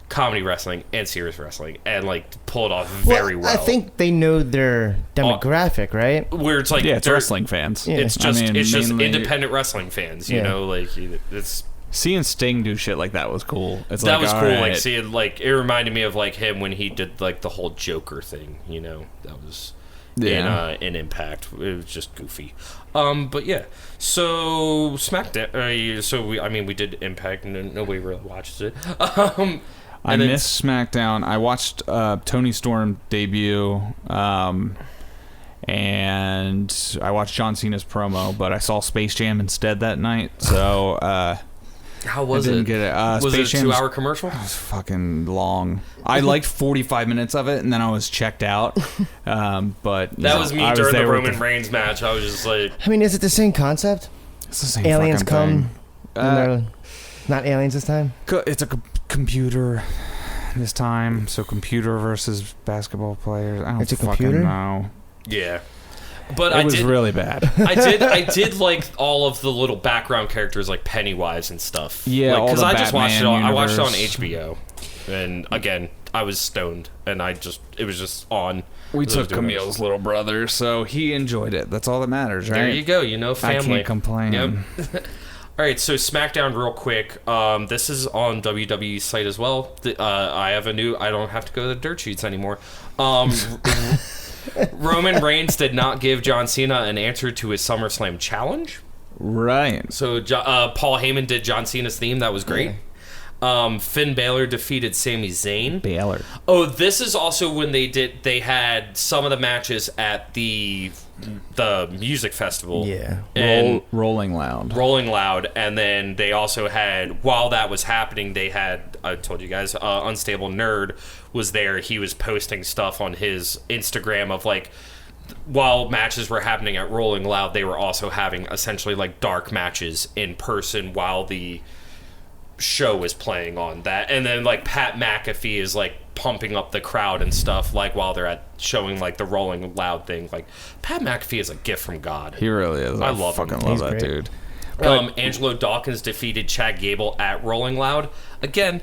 comedy wrestling and serious wrestling and, like, pull it off very well. I think they know their demographic, right? Where it's like, Yeah, it's they're- wrestling fans. Yeah. It's just, it's just mainly- independent wrestling fans, you Yeah. know? Like, it's... Seeing Sting do shit like that was cool. It's That like, was all cool, right. like, seeing, like, it reminded me of, like, him when he did, like, the whole Joker thing, you know? That was in Impact. It was just goofy. But yeah, so SmackDown, we did Impact, and nobody really watches it. I missed SmackDown. I watched Tony Storm debut, and I watched John Cena's promo, but I saw Space Jam instead that night, so How was I didn't it? get it. Was Space it a Jam's- 2-hour commercial? It was fucking long. I liked 45 minutes of it, and then I was checked out. But That was me I during the there with Roman Reigns match. I was just like, I mean, is it the same concept? It's the same Aliens fucking come, thing. and they're not aliens this time? It's a computer this time, so computer versus basketball players. I don't It's a fucking computer? know. yeah. But It was really bad. I did like all of the little background characters like Pennywise and stuff. Yeah, all because the I just watched it. Batman I watched it on universe. HBO, and again, I was stoned, and it was just on. We as I was took doing it. Camille's little brother, so he enjoyed it. That's all that matters, right? There you go. You know, family. I can't complain. Yep. All right, so SmackDown real quick. This is on WWE's site as well. I have I don't have to go to the dirt sheets anymore. Roman Reigns did not give John Cena an answer to his SummerSlam challenge. Right. So Paul Heyman did John Cena's theme. That was great. Finn Balor defeated Sami Zayn. Baylor. Oh, this is also when they had some of the matches at the music festival. Yeah. And Rolling Loud. Rolling Loud, and then they also had, while that was happening, they had, I told you guys, Unstable Nerd was there. He was posting stuff on his Instagram of like, while matches were happening at Rolling Loud, they were also having essentially like dark matches in person while the show was playing on that. And then like Pat McAfee is like pumping up the crowd and stuff like while they're at showing like the Rolling Loud thing. Like Pat McAfee is a gift from God. He really is. I love him. Fucking love He's that great. dude. Angelo Dawkins defeated Chad Gable at Rolling Loud. Again,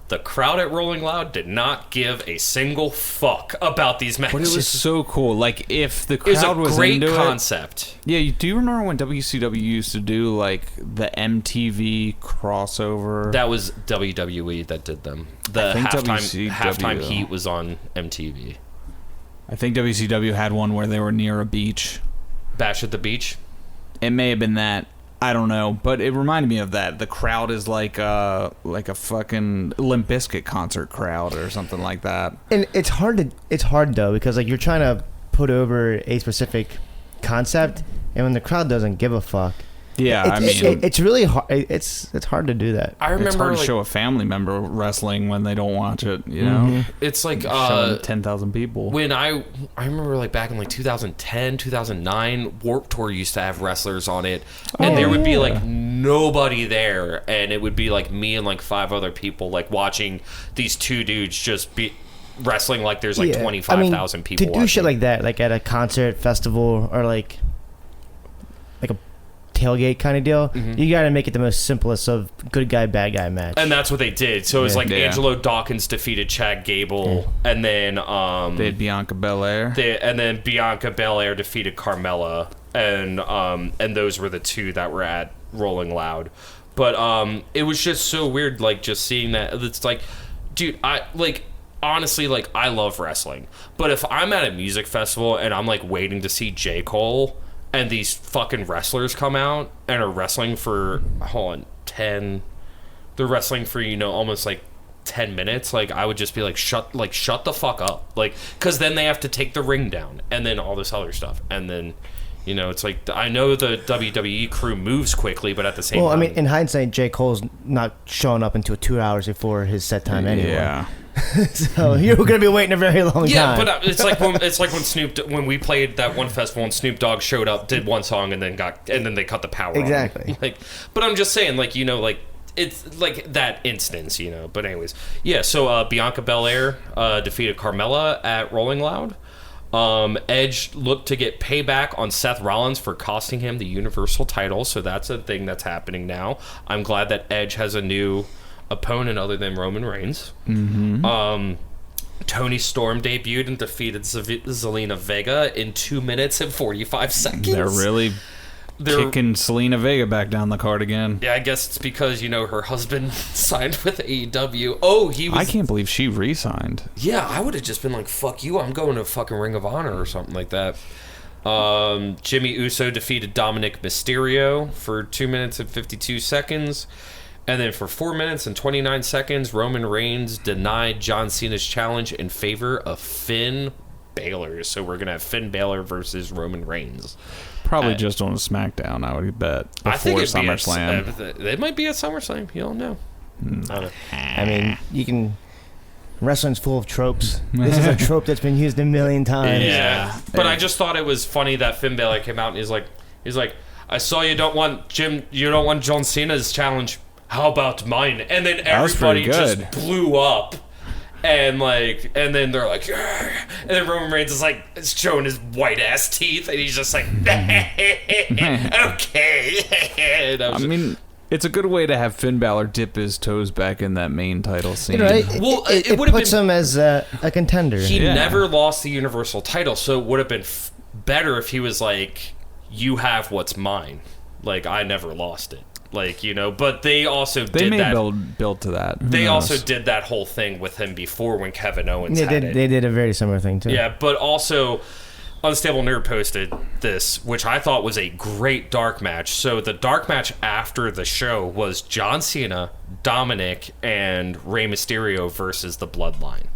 the crowd at Rolling Loud did not give a single fuck about these matches. But it was so cool. Like, if the It was a crowd was great into concept. it. Yeah, do you remember when WCW used to do, like, the MTV crossover? That was WWE that did them. The I think halftime WCW. heat was on MTV. I think WCW had one where they were near a beach. Bash at the Beach. It may have been that. I don't know, but it reminded me of that. The crowd is like a fucking Limp Bizkit concert crowd or something like that. And it's hard though, because like you're trying to put over a specific concept, and when the crowd doesn't give a fuck, Yeah, it's really hard. It's hard to do that. I remember it's hard to like, show a family member wrestling when they don't watch it. You know, it's like showing 10,000 people. when I remember like back in like 2010, 2009, Warped Tour used to have wrestlers on it, and there would be like nobody there, and it would be like me and like 5 other people like watching these 2 dudes just be wrestling like there's like 25,000 people to do watching. shit like that, like at a concert, festival, or like a tailgate kind of deal. You got to make it the most simplest of good guy, bad guy match. And that's what they did. So it was like Yeah. Angelo Dawkins defeated Chad Gable, and then They had Bianca Belair. and then Bianca Belair defeated Carmella, and those were the 2 that were at Rolling Loud. But it was just so weird, like just seeing that. It's like, dude, honestly, like I love wrestling, but if I'm at a music festival and I'm like waiting to see J. Cole, and these fucking wrestlers come out and are wrestling for they're wrestling for almost like 10 minutes, like I would just be like shut the fuck up, like, because then they have to take the ring down and then all this other stuff, and then it's like, I know the WWE crew moves quickly, but at the same time, I mean, in hindsight, J. Cole's not showing up until 2 hours before his set time anyway. Yeah. So you're gonna be waiting a very long time. but it's like when we played that one festival and Snoop Dogg showed up, did one song, and then they cut the power on. Exactly. Like, but I'm just saying, like, like it's like that instance, But anyways, yeah. So Bianca Belair defeated Carmella at Rolling Loud. Edge looked to get payback on Seth Rollins for costing him the Universal title, so that's a thing that's happening now. I'm glad that Edge has a new opponent other than Roman Reigns. Toni Storm debuted and defeated Zelina Vega in 2 minutes and 45 seconds. They're really kicking Selena Vega back down the card again. Yeah, I guess it's because her husband signed with AEW. Oh, he was. I can't believe she re-signed. Yeah, I would have just been like, "Fuck you! I'm going to fucking Ring of Honor or something like that." Jimmy Uso defeated Dominic Mysterio for 2 minutes and 52 seconds. And then for 4 minutes and 29 seconds, Roman Reigns denied John Cena's challenge in favor of Finn Balor. So we're going to have Finn Balor versus Roman Reigns. Probably just on a SmackDown, I would bet. Before I think it'd SummerSlam. It might be at SummerSlam. You don't know. I don't know. I mean, you can. Wrestling's full of tropes. This is a trope that's been used a million times. Yeah. But I just thought it was funny that Finn Balor came out and he's like, I saw you don't want John Cena's challenge. How about mine? And then everybody just blew up, and then they're like, "Argh." And then Roman Reigns is like showing his white ass teeth, and he's just like, okay. I mean, it's a good way to have Finn Balor dip his toes back in that main title scene. Well, it would have puts been him as a contender. He never lost the Universal title, so it would have been better if he was like, "You have what's mine." Like, I never lost it. Like, but they also did that. Build to that. They also did that whole thing with him before when Kevin Owens They had did. it. They did a very similar thing too. Yeah, but also Unstable Nerd posted this, which I thought was a great dark match. So the dark match after the show was John Cena, Dominic, and Rey Mysterio versus the Bloodline.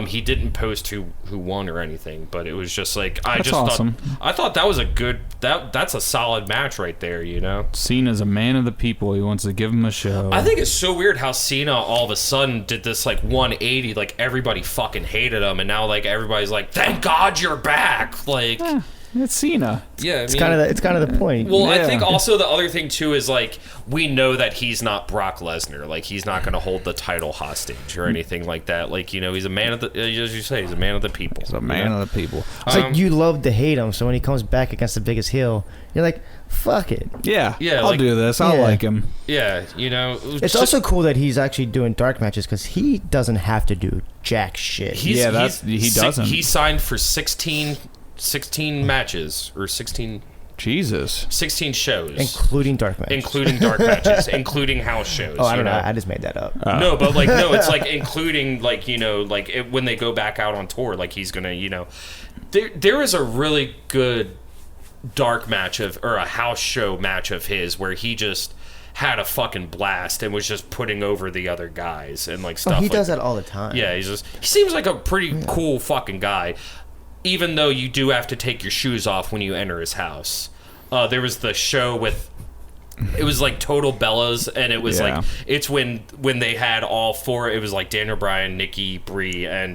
He didn't post who won or anything, but it was just like I thought that was a good that's a solid match right there, you know. Cena's a man of the people. He wants to give him a show. I think it's so weird how Cena all of a sudden did this like 180, like everybody fucking hated him, and now like everybody's like, thank God you're back, like. It's Cena. Yeah, it's kind of the point. Well, I think also the other thing too is like we know that he's not Brock Lesnar. Like he's not going to hold the title hostage or anything like that. Like, you know, he's a man of the, as you say, he's a man of the people. He's a man of the people. It's like you love to hate him, so when he comes back against the biggest heel, you're like, fuck it. Yeah, I'll do this. I'll like him. Yeah, you know. It's also cool that he's actually doing dark matches because he doesn't have to do jack shit. He doesn't. He signed for 16 matches or 16 shows, including dark matches, including house shows. I don't know. I just made that up. No, but like no, it's like including like, you know, like when they go back out on tour, like he's gonna, you know, there is a really good dark match or a house show match of his where he just had a fucking blast and was just putting over the other guys and like stuff. He like does that all the time. Yeah, he seems like a pretty cool fucking guy. Even though you do have to take your shoes off when you enter his house. There was the show with, it was like Total Bellas, and it was like, it's when they had all four, it was like Daniel Bryan, Nikki, Brie, and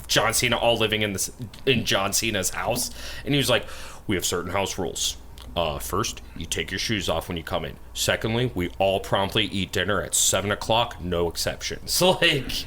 John Cena all living in John Cena's house. And he was like, we have certain house rules. First, you take your shoes off when you come in. Secondly, we all promptly eat dinner at 7 o'clock, no exceptions. So, like,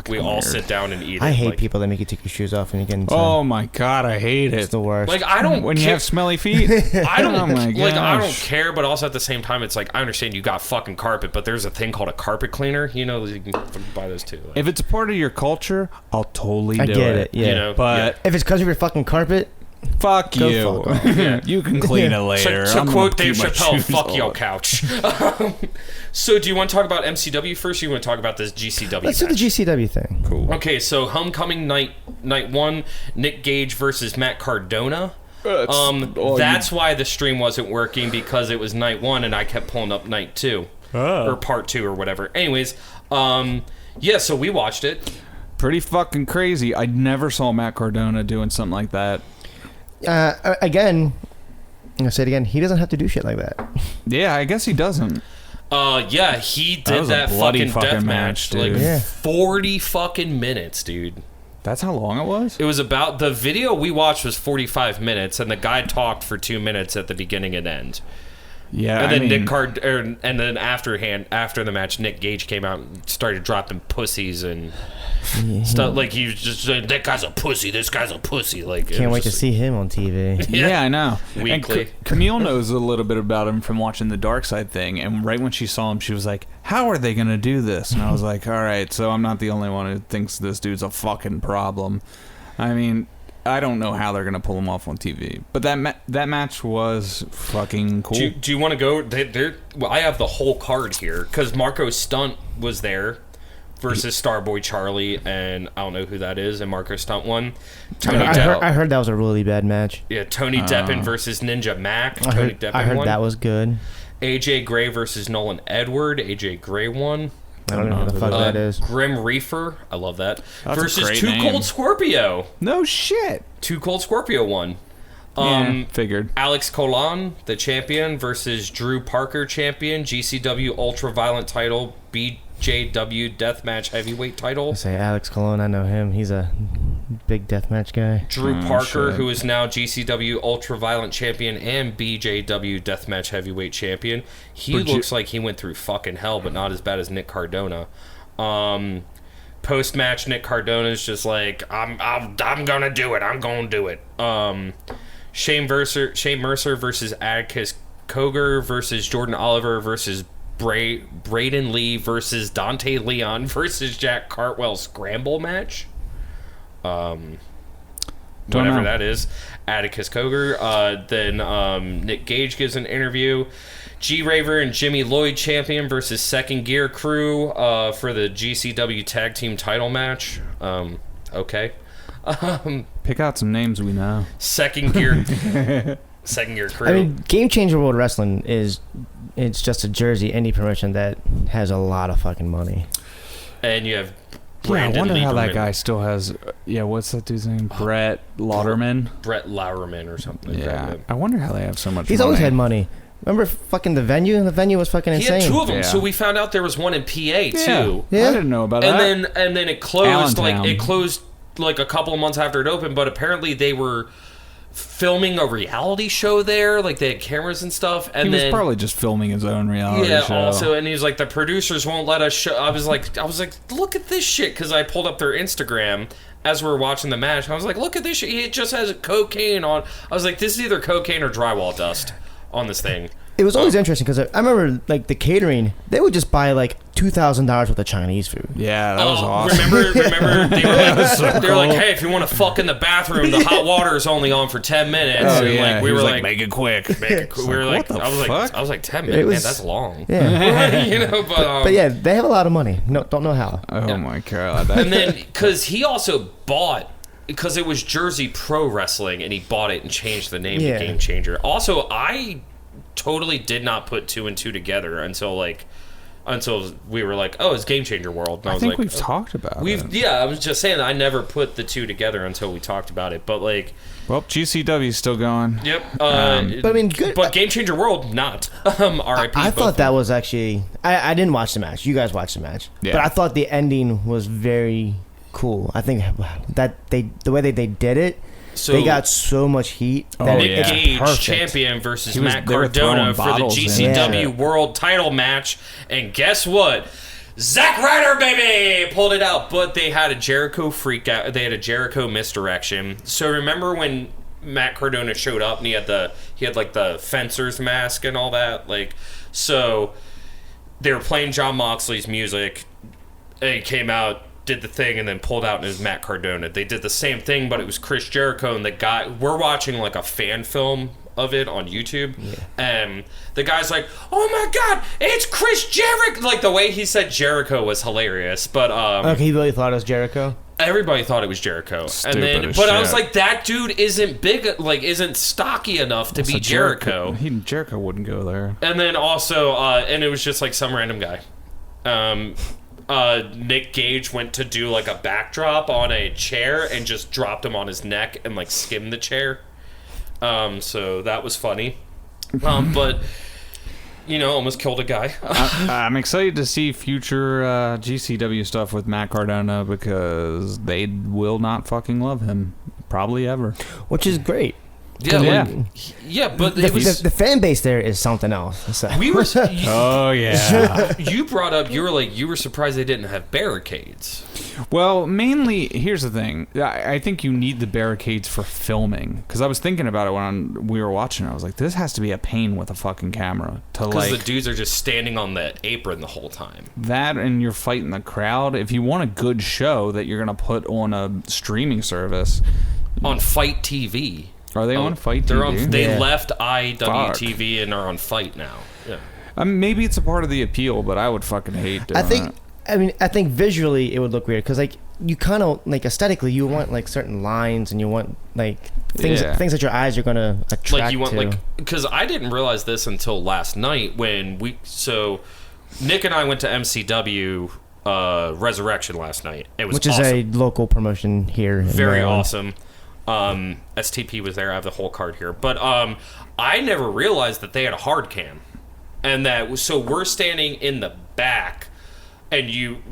we all sit down and eat. I hate people that make you take your shoes off when you get into. Oh my god, I hate it. It's the worst. Like, I don't. When you have smelly feet. I don't. Oh my like, I don't gosh. care, but also at the same time, it's like I understand you got fucking carpet, but there's a thing called a carpet cleaner. You know, you can buy those too. Like, If it's a part of your culture, I'll totally I do get it. Yeah, you know, but if it's because of your fucking carpet. fuck Go you. fuck off. Yeah. You can clean it later. So I'm quote gonna Dave keep my Chappelle, shoes fuck your on. couch. So do you want to talk about MCW first, or you want to talk about this GCW Let's do the match? GCW thing. Cool. Okay, so Homecoming night one, Nick Gage versus Matt Cardona. That's why the stream wasn't working, because it was night one and I kept pulling up night two. Or part two or whatever. Anyways, yeah, so we watched it. Pretty fucking crazy. I never saw Matt Cardona doing something like that. Again, I'm gonna say it again. He doesn't have to do shit like that. Yeah, I guess he doesn't. Yeah, he did was that a bloody fucking death fucking match. match, dude. Yeah. 40 fucking minutes, dude. That's how long it was? It was about, the video we watched was 45 minutes, and the guy talked for 2 minutes at the beginning and end. Yeah, And then and then after the match, Nick Gage came out and started dropping pussies and stuff. Like, he was just saying, that guy's a pussy, this guy's a pussy. Like, Can't wait to see him on TV. Yeah, I know. Weekly. And Camille knows a little bit about him from watching the Dark Side thing, and right when she saw him, she was like, how are they going to do this? And I was like, all right, so I'm not the only one who thinks this dude's a fucking problem. I mean, I don't know how they're going to pull him off on TV. But that match was fucking cool. Do you want to go? Well, I have the whole card here, because Marco Stunt was there versus Starboy Charlie, and I don't know who that is, and Marco Stunt won. I heard that was a really bad match. Yeah, Tony Deppen versus Ninja Mac. I heard that was good. AJ Gray versus Nolan Edward. AJ Gray won. I don't know who the fuck that is. Grim Reaper, I love that. That's a versus great Too name. Cold Scorpio. No shit. Too Cold Scorpio won. Figured. Alex Colon, the champion, versus Drew Parker, champion, GCW Ultraviolent title, BJW Deathmatch Heavyweight title. I say Alex Colon, I know him. He's a big deathmatch guy. Drew Parker, shit. who is now GCW Ultraviolent champion and BJW Deathmatch Heavyweight champion. He looks like he went through fucking hell, but not as bad as Nick Cardona. Post-match, Nick Cardona's just like, I'm gonna do it. I'm gonna do it. Shane Mercer versus Atticus Cogar versus Jordan Oliver versus Braden Lee versus Dante Leon versus Jack Cartwell scramble match. Whatever that is. Atticus Cogar. Then Nick Gage gives an interview. G-Raver and Jimmy Lloyd champion versus Second Gear Crew for the GCW Tag Team title match. Okay. Pick out some names we know. Second Gear Crew. I mean, Game Changer World Wrestling it's just a Jersey indie promotion that has a lot of fucking money. And you have I Brandon wonder how that Lieberman. guy still has. What's that dude's name? Brett Lauderman. Brett Lauerman or something. Like that. I wonder how they have so much. He's always had money. Remember fucking the venue? The venue was fucking He insane. had two of them, Yeah. so we found out there was one in PA too. Yeah. I didn't know about that. And then it closed. Allentown. Like it closed like a couple of months after it opened. But apparently they were filming a reality show there. Like they had cameras and stuff. And he was then probably just filming his own reality show. also, and he was like, the producers won't let us show. I was like, look at this shit, because I pulled up their Instagram as we were watching the match. I was like, look at this shit. It just has cocaine on. I was like, this is either cocaine or drywall dust on this thing. It was always interesting because I remember like the catering, they would just buy like $2,000 worth of Chinese food. Yeah, that was awesome. Remember they were like, hey, if you want to fuck in the bathroom, the hot water is only on for 10 minutes. Oh, and yeah. like we He were was like, make it quick. we were like, what the I was fuck? like 10 minutes, man, that's long. Yeah. You know, But yeah, they have a lot of money. No, don't know how. Oh my god. And then because he also bought, because it was Jersey Pro Wrestling, and he bought it and changed the name to Game Changer. Also, I totally did not put two and two together until we were like, oh, it's Game Changer World. And I was think like, we've talked about it. Yeah, I was just saying I never put the two together until we talked about it. But like, Well, GCW's still going. yep. But I mean, good. But Game Changer World, not. R.I.P. I both thought of that them. was actually. I didn't watch the match. You guys watched the match. Yeah. But I thought the ending was very cool. I think that the way that they did it, So they got so much heat. Oh, That Nick yeah. it's Gage, perfect. champion, versus He was- Matt they were Cardona throwing for the bottles in. GCW Yeah. World Title match. And guess what? Zack Ryder, baby, pulled it out. But they had a Jericho freak out. They had a Jericho misdirection. So remember when Matt Cardona showed up and he had like the fencer's mask and all that. Like, so they were playing Jon Moxley's music. And he came out, did the thing, and then pulled out, and it was Matt Cardona. They did the same thing, but it was Chris Jericho, and the guy, we're watching like a fan film of it on YouTube, and the guy's like, oh my god, it's Chris Jericho. Like, the way he said Jericho was hilarious, but Okay, he really thought it was Jericho. everybody thought it was Jericho. Stupid And then, as but I was shit. like, that dude isn't big, like, isn't stocky enough to be So Jericho. Jericho wouldn't go there. And then also, and it was just like some random guy. Nick Gage went to do like a backdrop on a chair and just dropped him on his neck and like skimmed the chair. So that was funny. But you know, almost killed a guy. I'm excited to see future GCW stuff with Matt Cardona because they will not fucking love him. Probably ever. Which is great. Yeah, Yeah. yeah, but The, it was. the fan base there is something else. So. We were. Oh yeah. You brought up. You were like. You were surprised they didn't have barricades. Well, mainly, here's the thing. I think you need the barricades for filming. Because I was thinking about it when we were watching. I was like, this has to be a pain with a fucking camera. To Because like the dudes are just standing on that apron the whole time. that, and you're fighting the crowd. If you want a good show that you're gonna put on a streaming service, On Fight TV. are they on Fight They're TV? on. They Yeah. left IWTV and are on Fight now. Yeah. Maybe it's a part of the appeal, but I would fucking hate doing I think. it. I think visually it would look weird because like you kind of like aesthetically you want like certain lines and you want like things Yeah. things that your eyes are gonna attract Like you want to. like, because I didn't realize this until last night when Nick and I went to MCW Resurrection last night. It was which is awesome. a local promotion here. in Very Maryland. awesome. STP was there. I have the whole card here, but I never realized that they had a hard cam, and that so we're standing in the back, and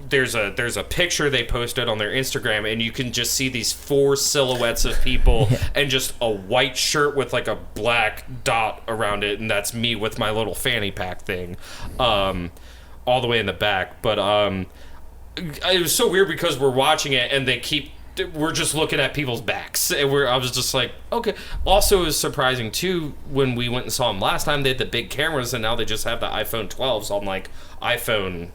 there's a picture they posted on their Instagram, and you can just see these four silhouettes of people and just a white shirt with like a black dot around it, and that's me with my little fanny pack thing, all the way in the back. But it was so weird because we're watching it and we're just looking at people's backs, and I was just like, okay. Also, it was surprising too when we went and saw them last time. They had the big cameras, and now they just have the iPhone 12s on like iPhone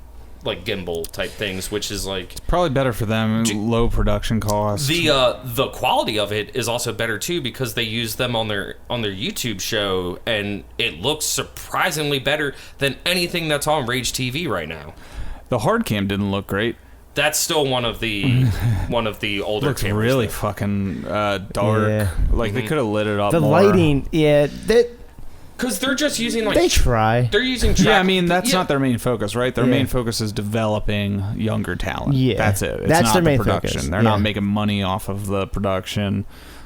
like gimbal type things, which is like Probably better for them. Low production cost. the quality of it is also better too because they use them on their YouTube show, and it looks surprisingly better than anything that's on Rage TV right now. The hard cam didn't look great. that's still one of the older Looks cameras really there. fucking dark. Yeah. Like they could have lit it up The more. lighting, Because they're just using like they try. they're using Yeah, I mean that's not their main focus, right? Their Yeah. main focus is developing younger talent. Yeah. That's it. It's That's not their the main production. focus. They're Yeah. not making money off of the production,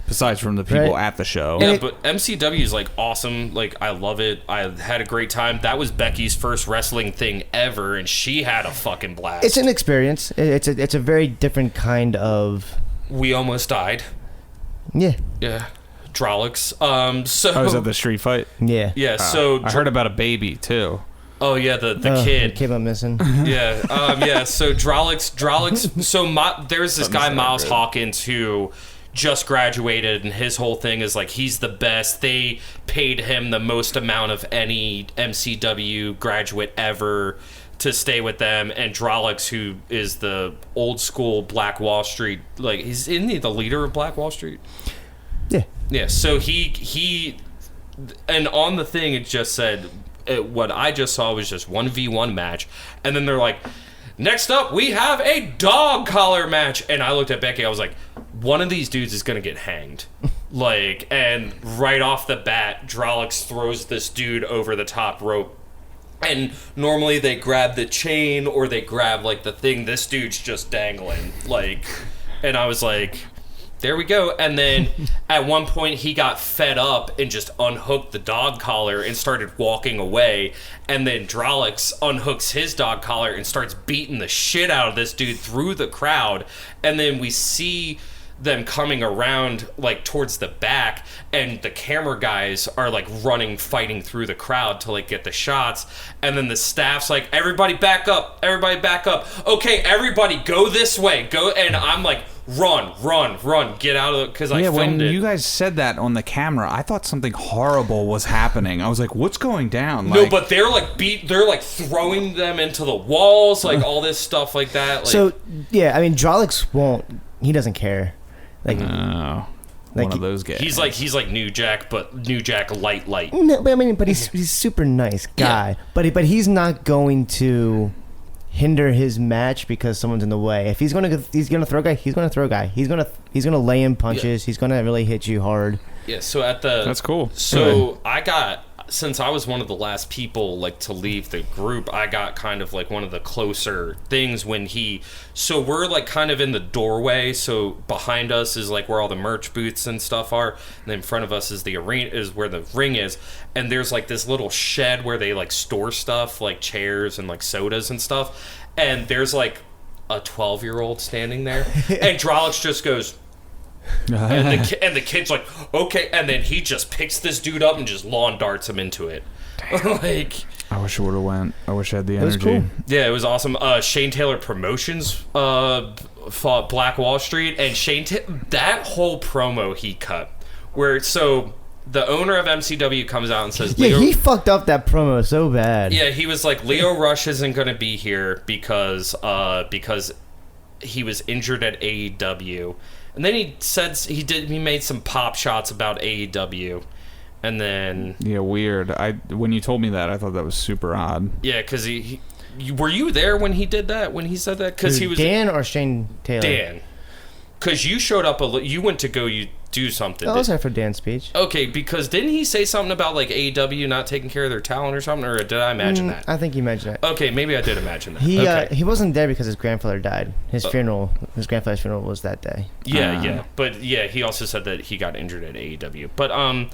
besides from the people Right. at the show. Yeah, but MCW is like awesome. Like I love it. I had a great time. That was Becky's first wrestling thing ever, and she had a fucking blast. It's an experience. It's a very different kind of. We almost died. Yeah. Yeah, Drolix. So I was at the street fight. Yeah. yeah. So I heard about a baby too. Oh yeah, the The kid. kid went missing. Yeah. Yeah. So Drolix. So there's this guy Miles Hawkins who just graduated, and his whole thing is like he's the best. They paid him the most amount of any MCW graduate ever to stay with them. And Drolix, who is the old school Black Wall Street, like isn't he the leader of Black Wall Street? Yeah. Yeah. So he and on the thing it just said what I just saw was just 1v1 match, and then they're like, next up we have a dog collar match, and I looked at Becky, I was like, one of these dudes is gonna get hanged. Like, and right off the bat Drolix throws this dude over the top rope, and normally they grab the chain or they grab like the thing, this dude's just dangling, like, and I was like, there we go. And then at one point he got fed up and just unhooked the dog collar and started walking away. And then Drolix unhooks his dog collar and starts beating the shit out of this dude through the crowd. And then we see them coming around like towards the back, and the camera guys are like running, fighting through the crowd to like get the shots. And then the staff's like, everybody back up, okay, everybody go this way, go. And I'm like, run, get out of it, because I filmed when it. you guys said that on the camera, I thought something horrible was happening. I was like, what's going down? No, Like, but they're like throwing them into the walls, like all this stuff like that. Like, So yeah, I mean, Drolix won't. He doesn't care. Like, oh, Like, one of those guys. he's like New Jack, but New Jack light. no, but I mean, but he's super nice guy. But he's not going to hinder his match because someone's in the way. If he's gonna throw a guy, he's gonna throw a guy. He's gonna lay in punches. He's gonna really hit you hard. Yeah. So That's cool. So I got, since I was one of the last people like to leave the group, I got kind of like one of the closer things when so we're like kind of in the doorway, so behind us is like where all the merch booths and stuff are, and then in front of us is the arena, is where the ring is, and there's like this little shed where they like store stuff, like chairs and like sodas and stuff, and there's like a 12-year-old standing there, and Drolix just goes, and the kid's like, okay, and then he just picks this dude up and just lawn darts him into it. Like, I wish I would have went. I wish I had the was energy. cool. yeah, it was awesome. Shane Taylor Promotions fought Black Wall Street, and that whole promo he cut, where so the owner of MCW comes out and says, Yeah, he fucked up that promo so bad. yeah, he was like, Leo Rush isn't going to be here because he was injured at AEW. And then he said he made some pop shots about AEW, and then Yeah, weird. When you told me that, I thought that was super odd. yeah, because were you there when he did that, when he said that? Because he was Dan or Shane Taylor. Dan. Because you showed up you went to go do something. I was there for Dan's speech. Okay, because didn't he say something about like AEW not taking care of their talent or something, or did I imagine that? I think you mentioned it. Okay, maybe I did imagine that. He Okay. he wasn't there because his grandfather died. His grandfather's funeral was that day. Yeah, but yeah, he also said that he got injured at AEW. But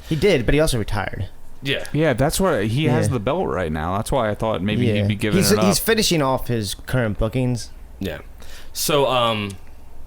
He did, but he also retired. yeah. Yeah, that's where he has Yeah. the belt right now. That's why I thought maybe Yeah. he'd be giving he's, it up. He's finishing off his current bookings. Yeah. So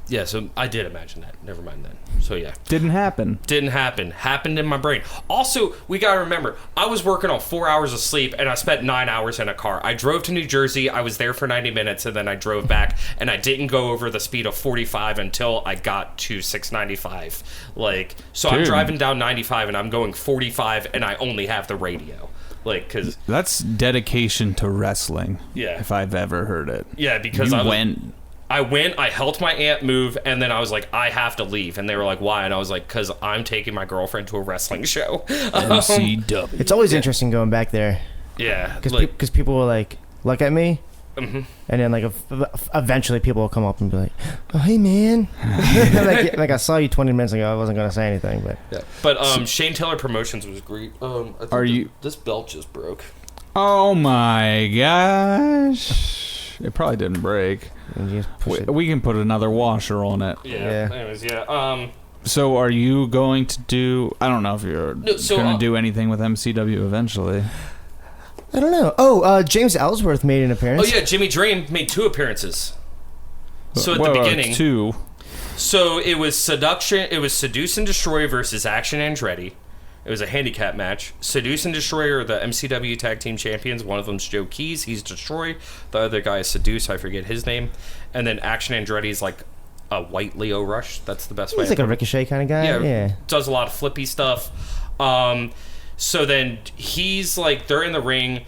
yeah, so I did imagine that. Never mind then. So yeah. Didn't happen. Didn't happen. Happened in my brain. Also, we gotta remember, I was working on 4 hours of sleep, and I spent 9 hours in a car. I drove to New Jersey, I was there for 90 minutes, and then I drove back, and I didn't go over the speed of 45 until I got to 695. Like, so I'm Dude. driving down 95, and I'm going 45, and I only have the radio. Like, cause That's dedication to wrestling. Yeah. If I've ever heard it. yeah, because You I went. I helped my aunt move, and then I was like, I have to leave. And they were like, why? And I was like, because I'm taking my girlfriend to a wrestling show. MCW. It's always interesting going back there Yeah. because Like, people will like look at me And then like eventually people will come up and be like, "Oh, hey man," like I saw you 20 minutes ago. I wasn't gonna say anything, but Shane Taylor Promotions was great. I think this belt just broke. Oh my gosh! It probably didn't break. We can put another washer on it. Yeah. Anyways, yeah. So are you going to do? I don't know if you're going to do anything with MCW eventually. I don't know. Oh, James Ellsworth made an appearance. Oh yeah, Jimmy Dream made 2 appearances. So at the beginning, 2. So it was Seduce and Destroy versus Action Andretti. It was a handicap match. Seduce and Destroy are the MCW Tag Team Champions. One of them's Joe Keys. He's Destroy. The other guy is Seduce. I forget his name. And then Action Andretti is like a white Leo Rush. That's the best way. He's like a Ricochet kind of guy. Yeah. Does a lot of flippy stuff. So then he's like, they're in the ring.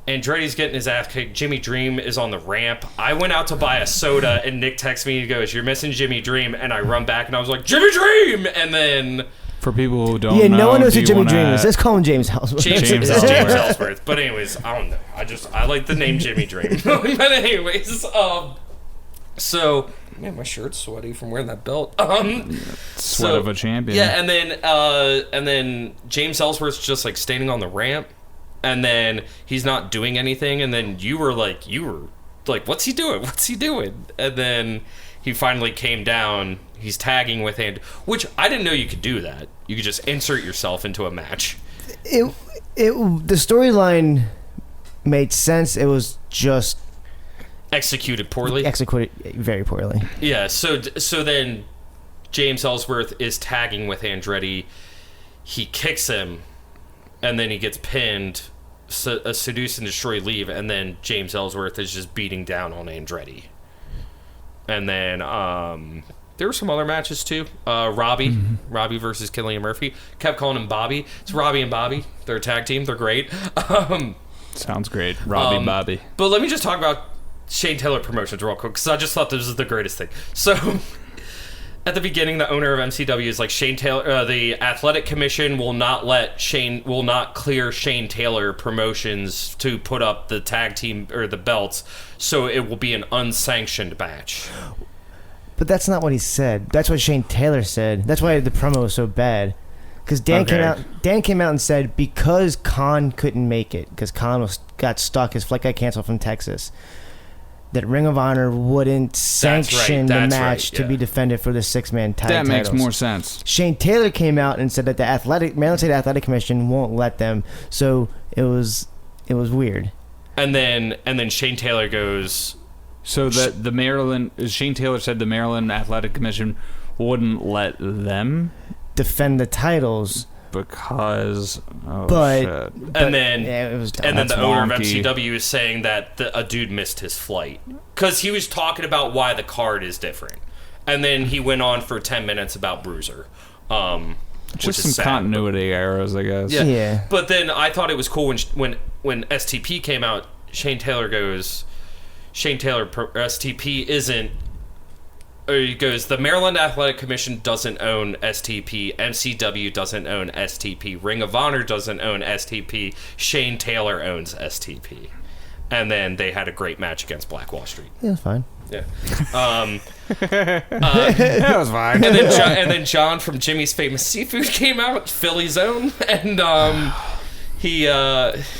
Andretti's getting his ass kicked. Jimmy Dream is on the ramp. I went out to buy a soda, and Nick texts me. He goes, "You're missing Jimmy Dream." And I run back, and I was like, "Jimmy Dream!" And then... For people who don't know... no one knows who Jimmy Dream is. Let's call him James Ellsworth. James Ellsworth. But anyways, I don't know. I like the name Jimmy Dream. But anyways, so... Man, my shirt's sweaty from wearing that belt. Sweat of a champion. Yeah, and then James Ellsworth's just like standing on the ramp, and then he's not doing anything, and then you were like, what's he doing? What's he doing? And then he finally came down. He's tagging with hand, which I didn't know you could do that. You could just insert yourself into a match. The storyline made sense. It was just executed poorly. Executed very poorly. Yeah. So then James Ellsworth is tagging with Andretti. He kicks him, and then he gets pinned. Seduce and Destroy leave, and then James Ellsworth is just beating down on Andretti. And then there were some other matches too. Robbie versus Killian Murphy. Kept calling him Bobby. It's Robbie and Bobby. They're a tag team. They're great. Sounds great. Robbie, Bobby. But let me just talk about Shane Taylor Promotions real quick, because I just thought this was the greatest thing. So at the beginning, the owner of MCW is like, Shane Taylor, the Athletic Commission will not clear Shane Taylor Promotions to put up the tag team or the belts, so it will be an unsanctioned match. But that's not what he said. That's what Shane Taylor said. That's why the promo was so bad. Because Dan came out and said because Khan couldn't make it, because Khan got stuck, his flight got canceled from Texas, that Ring of Honor wouldn't sanction the match to be defended for the 6-man tag titles. That makes more sense. Shane Taylor came out and said that the Maryland State Athletic Commission won't let them. So it was weird. And then Shane Taylor goes. So that Shane Taylor said the Maryland Athletic Commission wouldn't let them defend the titles. Because, shit. And then the owner of wonky. MCW is saying that a dude missed his flight because he was talking about why the card is different, and then he went on for 10 minutes about Bruiser, just some continuity errors, I guess. Yeah. But then I thought it was cool when STP came out. Shane Taylor STP isn't. Or he goes, the Maryland Athletic Commission doesn't own STP. MCW doesn't own STP. Ring of Honor doesn't own STP. Shane Taylor owns STP. And then they had a great match against Black Wall Street. Yeah, that's fine. Yeah. That was fine. And then John from Jimmy's Famous Seafood came out, Philly's own, and he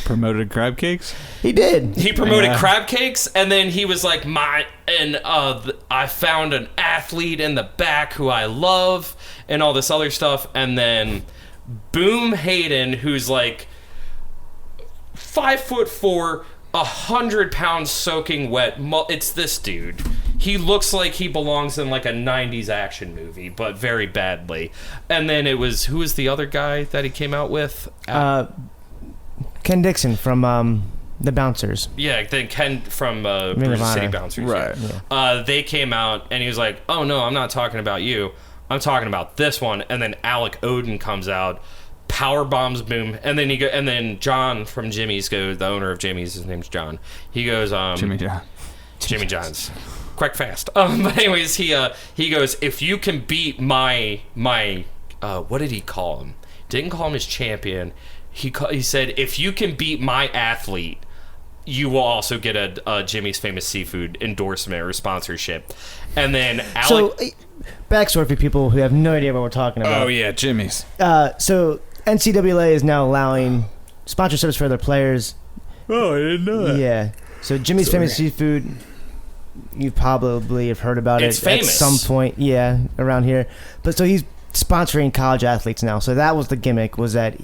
promoted crab cakes. He did. He promoted crab cakes, and then he was like, I found an athlete in the back who I love, and all this other stuff. And then Boom Hayden, who's like 5'4", 100 pounds soaking wet. It's this dude. He looks like he belongs in like a 90s action movie, but very badly. And then it was, who was the other guy that he came out with? Ken Dixon from the Bouncers. Yeah, then Ken from Bruiser City Bouncers. Right. Yeah. They came out, and he was like, oh, no, I'm not talking about you. I'm talking about this one. And then Alec Oden comes out, power bombs Boom, and then John from Jimmy's goes, the owner of Jimmy's, his name's John. He goes, Jimmy John's. Quick fast. But anyways, he goes, if you can beat my what did he call him? Didn't call him his champion. He said, if you can beat my athlete, you will also get a Jimmy's Famous Seafood endorsement or sponsorship. And then So, backstory for people who have no idea what we're talking about. Oh yeah, Jimmy's. So NCAA is now allowing sponsorships for their players. Oh, I didn't know Yeah. So Jimmy's Famous Seafood, you probably have heard about It's it famous. at some point, yeah, around here. But so he's sponsoring college athletes now. So that was the gimmick, was that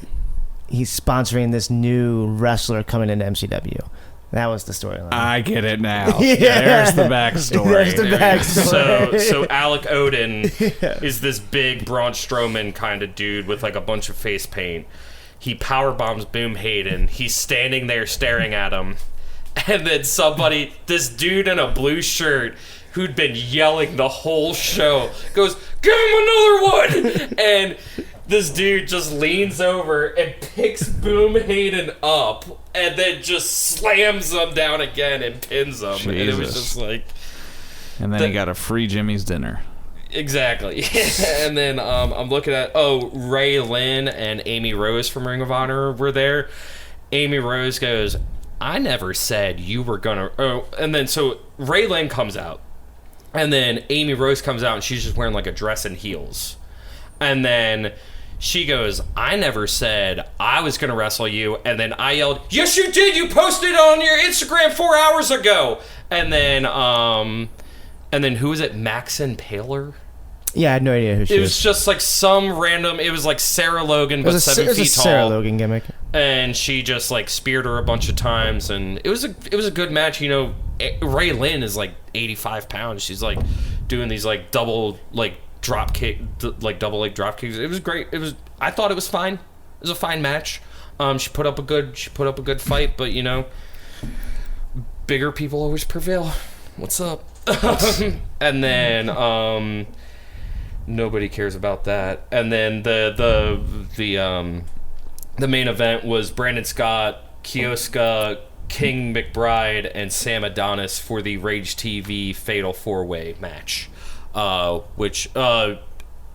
he's sponsoring this new wrestler coming into MCW. That was the storyline. I get it now. Yeah. There's the backstory. There's the backstory. So Alec Odin is this big Braun Strowman kind of dude with like a bunch of face paint. He power bombs Boom Hayden. He's standing there staring at him, and then this dude in a blue shirt who'd been yelling the whole show, goes, "Give him another one!" And this dude just leans over and picks Boom Hayden up, and then just slams him down again and pins him. Jesus. And it was just like, And then he got a free Jimmy's dinner. exactly. And then I'm looking at, Ray Lynn and Amy Rose from Ring of Honor were there. Amy Rose goes, "I never said you were gonna." Oh, and then so Ray Lynn comes out, and then Amy Rose comes out, and she's just wearing like a dress and heels. And then she goes, "I never said I was going to wrestle you." And then I yelled, "Yes, you did. You posted it on your Instagram 4 hours ago." And then who was it? Maxon Paler? Yeah, I had no idea who she It was. was just like some random, it was like Sarah Logan, but 7 feet tall. Sarah Logan gimmick. And she just like speared her a bunch of times, and it was a good match. You know, Ray Lynn is like 85 pounds. She's like doing these like double like drop kick, like double leg drop kicks. It was great. I thought it was fine. It was a fine match. She put up a good fight, but you know, bigger people always prevail. What's up? And then nobody cares about that. And then the main event was Brandon Scott, Kioska, King McBride, and Sam Adonis for the Rage TV Fatal 4-Way match. Which,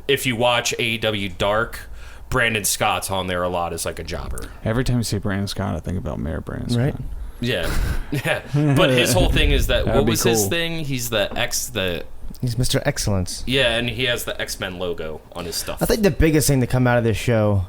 if you watch AEW Dark, Brandon Scott's on there a lot as like a jobber. Every time you see Brandon Scott, I think about Mayor Brandon Scott. Right. Yeah. But his whole thing is that, That'd what be was his cool. thing? He's He's Mr. Excellence. yeah, and he has the X-Men logo on his stuff. I think the biggest thing to come out of this show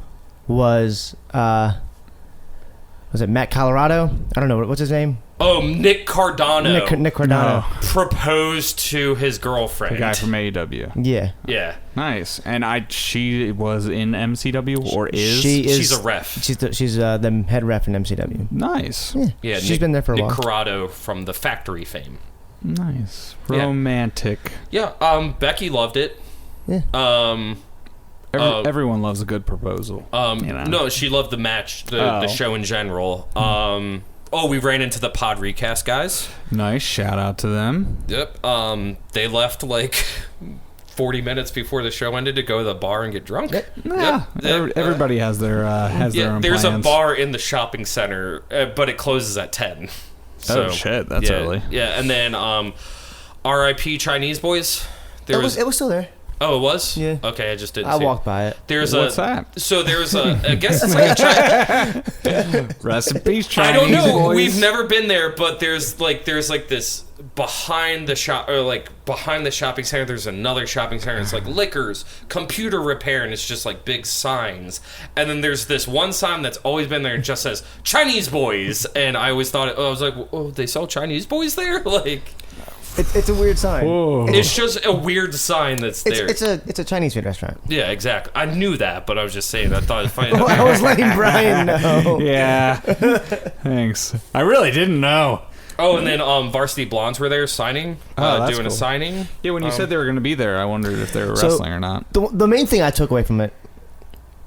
was it Matt Colorado? I don't know. What's his name? Oh, Nick Cardano Nick Cardano. proposed to his The girlfriend. guy from AEW. Yeah. Yeah. Nice. And she was in MCW or is? She's a ref. She's the head ref in MCW. Nice. Yeah, She's been there for a Nick while. Corrado from the Factory fame. Nice. Yeah. Romantic. Yeah, Becky loved it. Yeah. Everyone loves a good proposal. You know? No, she loved the match, the show in general. We ran into the Pod Recast guys. Nice. Shout out to them. Yep. They left like 40 minutes before the show ended to go to the bar and get drunk. Yeah. Everybody has their own there's plans. a bar in the shopping center, but it closes at 10. Oh shit, that's yeah, early. Yeah, and then R.I.P. Chinese Boys. It was still there. Oh, it was? Yeah. Okay, I just didn't I see walked by it. What's that? So there's I guess it's like a Rest in peace, I Chinese don't know. boys. We've never been there, but there's this behind the shop, or like behind the shopping center. There's another shopping center. It's like liquors, computer repair, and it's just like big signs. And then there's this one sign that's always been there. It just says Chinese Boys, and I always thought I was like, oh, they sell Chinese Boys there, like. It's a weird sign. Whoa. It's just a weird sign that's there. It's a Chinese food restaurant. Yeah, exactly. I knew that, but I was just saying. I thought it was funny. I was letting Brian know. Yeah. Thanks. I really didn't know. Oh, and then Varsity Blondes were there signing, that's doing a cool. signing. Yeah, when you said they were going to be there, I wondered if they were So- wrestling or not. The main thing I took away from it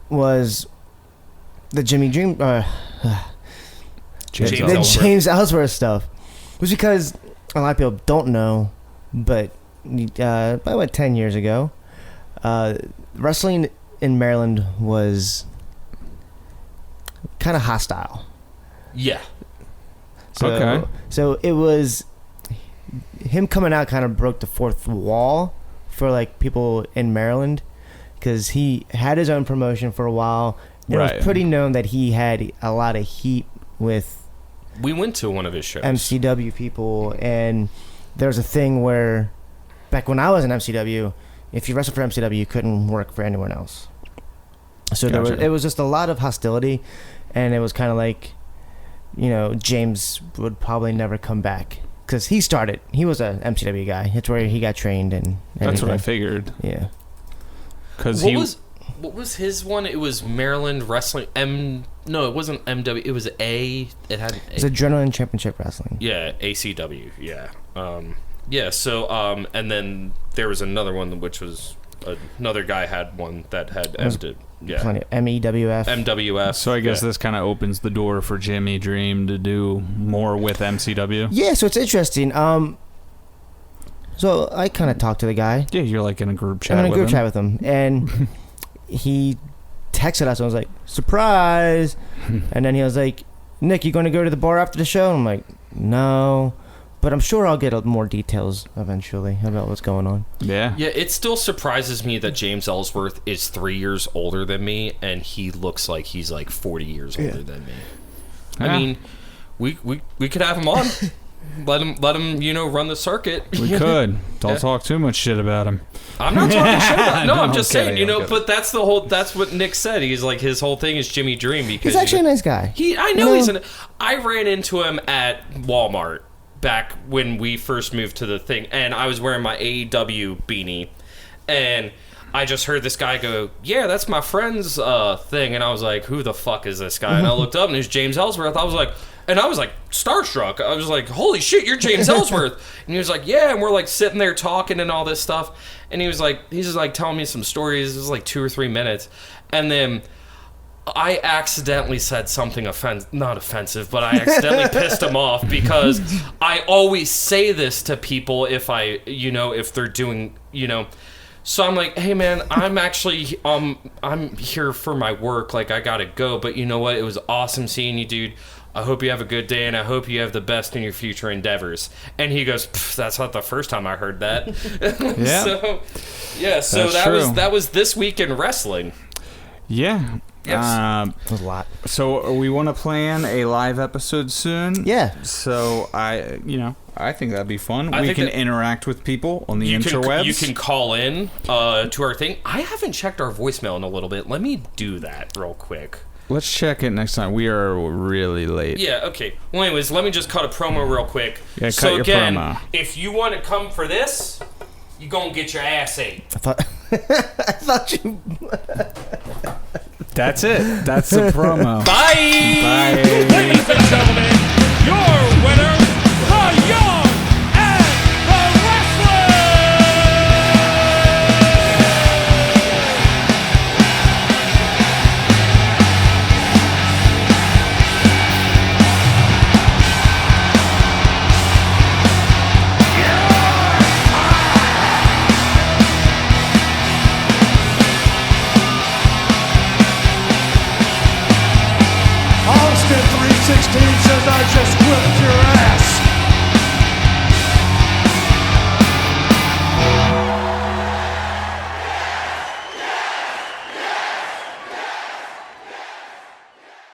was the Jimmy Dream, James the Ellsworth. James Ellsworth stuff. It was because a lot of people don't know, but about 10 years ago, wrestling in Maryland was kind of hostile. Yeah. Okay. So it was him coming out kind of broke the fourth wall for like people in Maryland, because he had his own promotion for a while. And It Right. was pretty known that he had a lot of heat with We went to one of his shows. MCW people, and there was a thing where back when I was in MCW, if you wrestled for MCW, you couldn't work for anyone else. So Gotcha. it was just a lot of hostility, and it was kind of like, you know, James would probably never come back because he started. He was a MCW guy. It's where he got trained and That's what I everything. figured. Yeah. Because What was his one? It was Maryland Wrestling. No, it wasn't MW. It was A. It had. It's Adrenaline Championship Wrestling. Yeah, ACW. Yeah. Yeah. So, and then there was another one which was another guy had one that had ended. Yeah. Plenty of MEWF. MWF. So I guess this kind of opens the door for Jimmy Dream to do more with MCW. Yeah, so it's interesting. So I kind of talked to the guy. Yeah, you're like in a group chat. I'm in a with group him. chat with him, and he texted us. And I was like, "Surprise!" And then he was like, "Nick, you going to go to the bar after the show?" And I'm like, "No, but I'm sure I'll get more details eventually about what's going on." Yeah. Yeah, it still surprises me that James Ellsworth is 3 years older than me, and he looks like he's like 40 years older than me. Yeah. I mean, we could have him on. Let him, you know, run the circuit. We could. Don't Yeah. talk too much shit about him. I'm not talking shit about. No, I'm No, just I'm saying, kidding, you know. I'm kidding. But that's what Nick said. He's like his whole thing is Jimmy Dream because He's actually a nice guy. I know You know? I ran into him at Walmart back when we first moved to the thing, and I was wearing my AEW beanie, and I just heard this guy go, "Yeah, that's my friend's thing," and I was like, "Who the fuck is this guy?" And I looked up, and it was James Ellsworth. I was like, starstruck. I was like, "Holy shit, you're James Ellsworth!" And he was like, "Yeah," and we're like sitting there talking and all this stuff, and he's just like telling me some stories. It was like 2 or 3 minutes, and then I accidentally said something not offensive, but I accidentally pissed him off because I always say this to people if they're doing, you know. So I'm like, "Hey man, I'm actually I'm here for my work, like I gotta go, but you know what? It was awesome seeing you, dude. I hope you have a good day, and I hope you have the best in your future endeavors." And he goes, "That's not the first time I heard that." Yeah. So That's that was this week in wrestling. Yeah. Yes. It was a lot. So we want to plan a live episode soon. Yeah. So I think that'd be fun. We think can that- interact with people on the You interwebs. can call in to our thing. I haven't checked our voicemail in a little bit. Let me do that real quick. Let's check it next time. We are really late. Yeah, okay. Well, anyways, let me just cut a promo real quick. Yeah, cut so your again, promo. if you want to come for this, you gonna get your ass ate. I thought you. That's it. That's the promo. Bye! Bye. Ladies and gentlemen, your winner, the Young and the Restless! Austin 316 says I just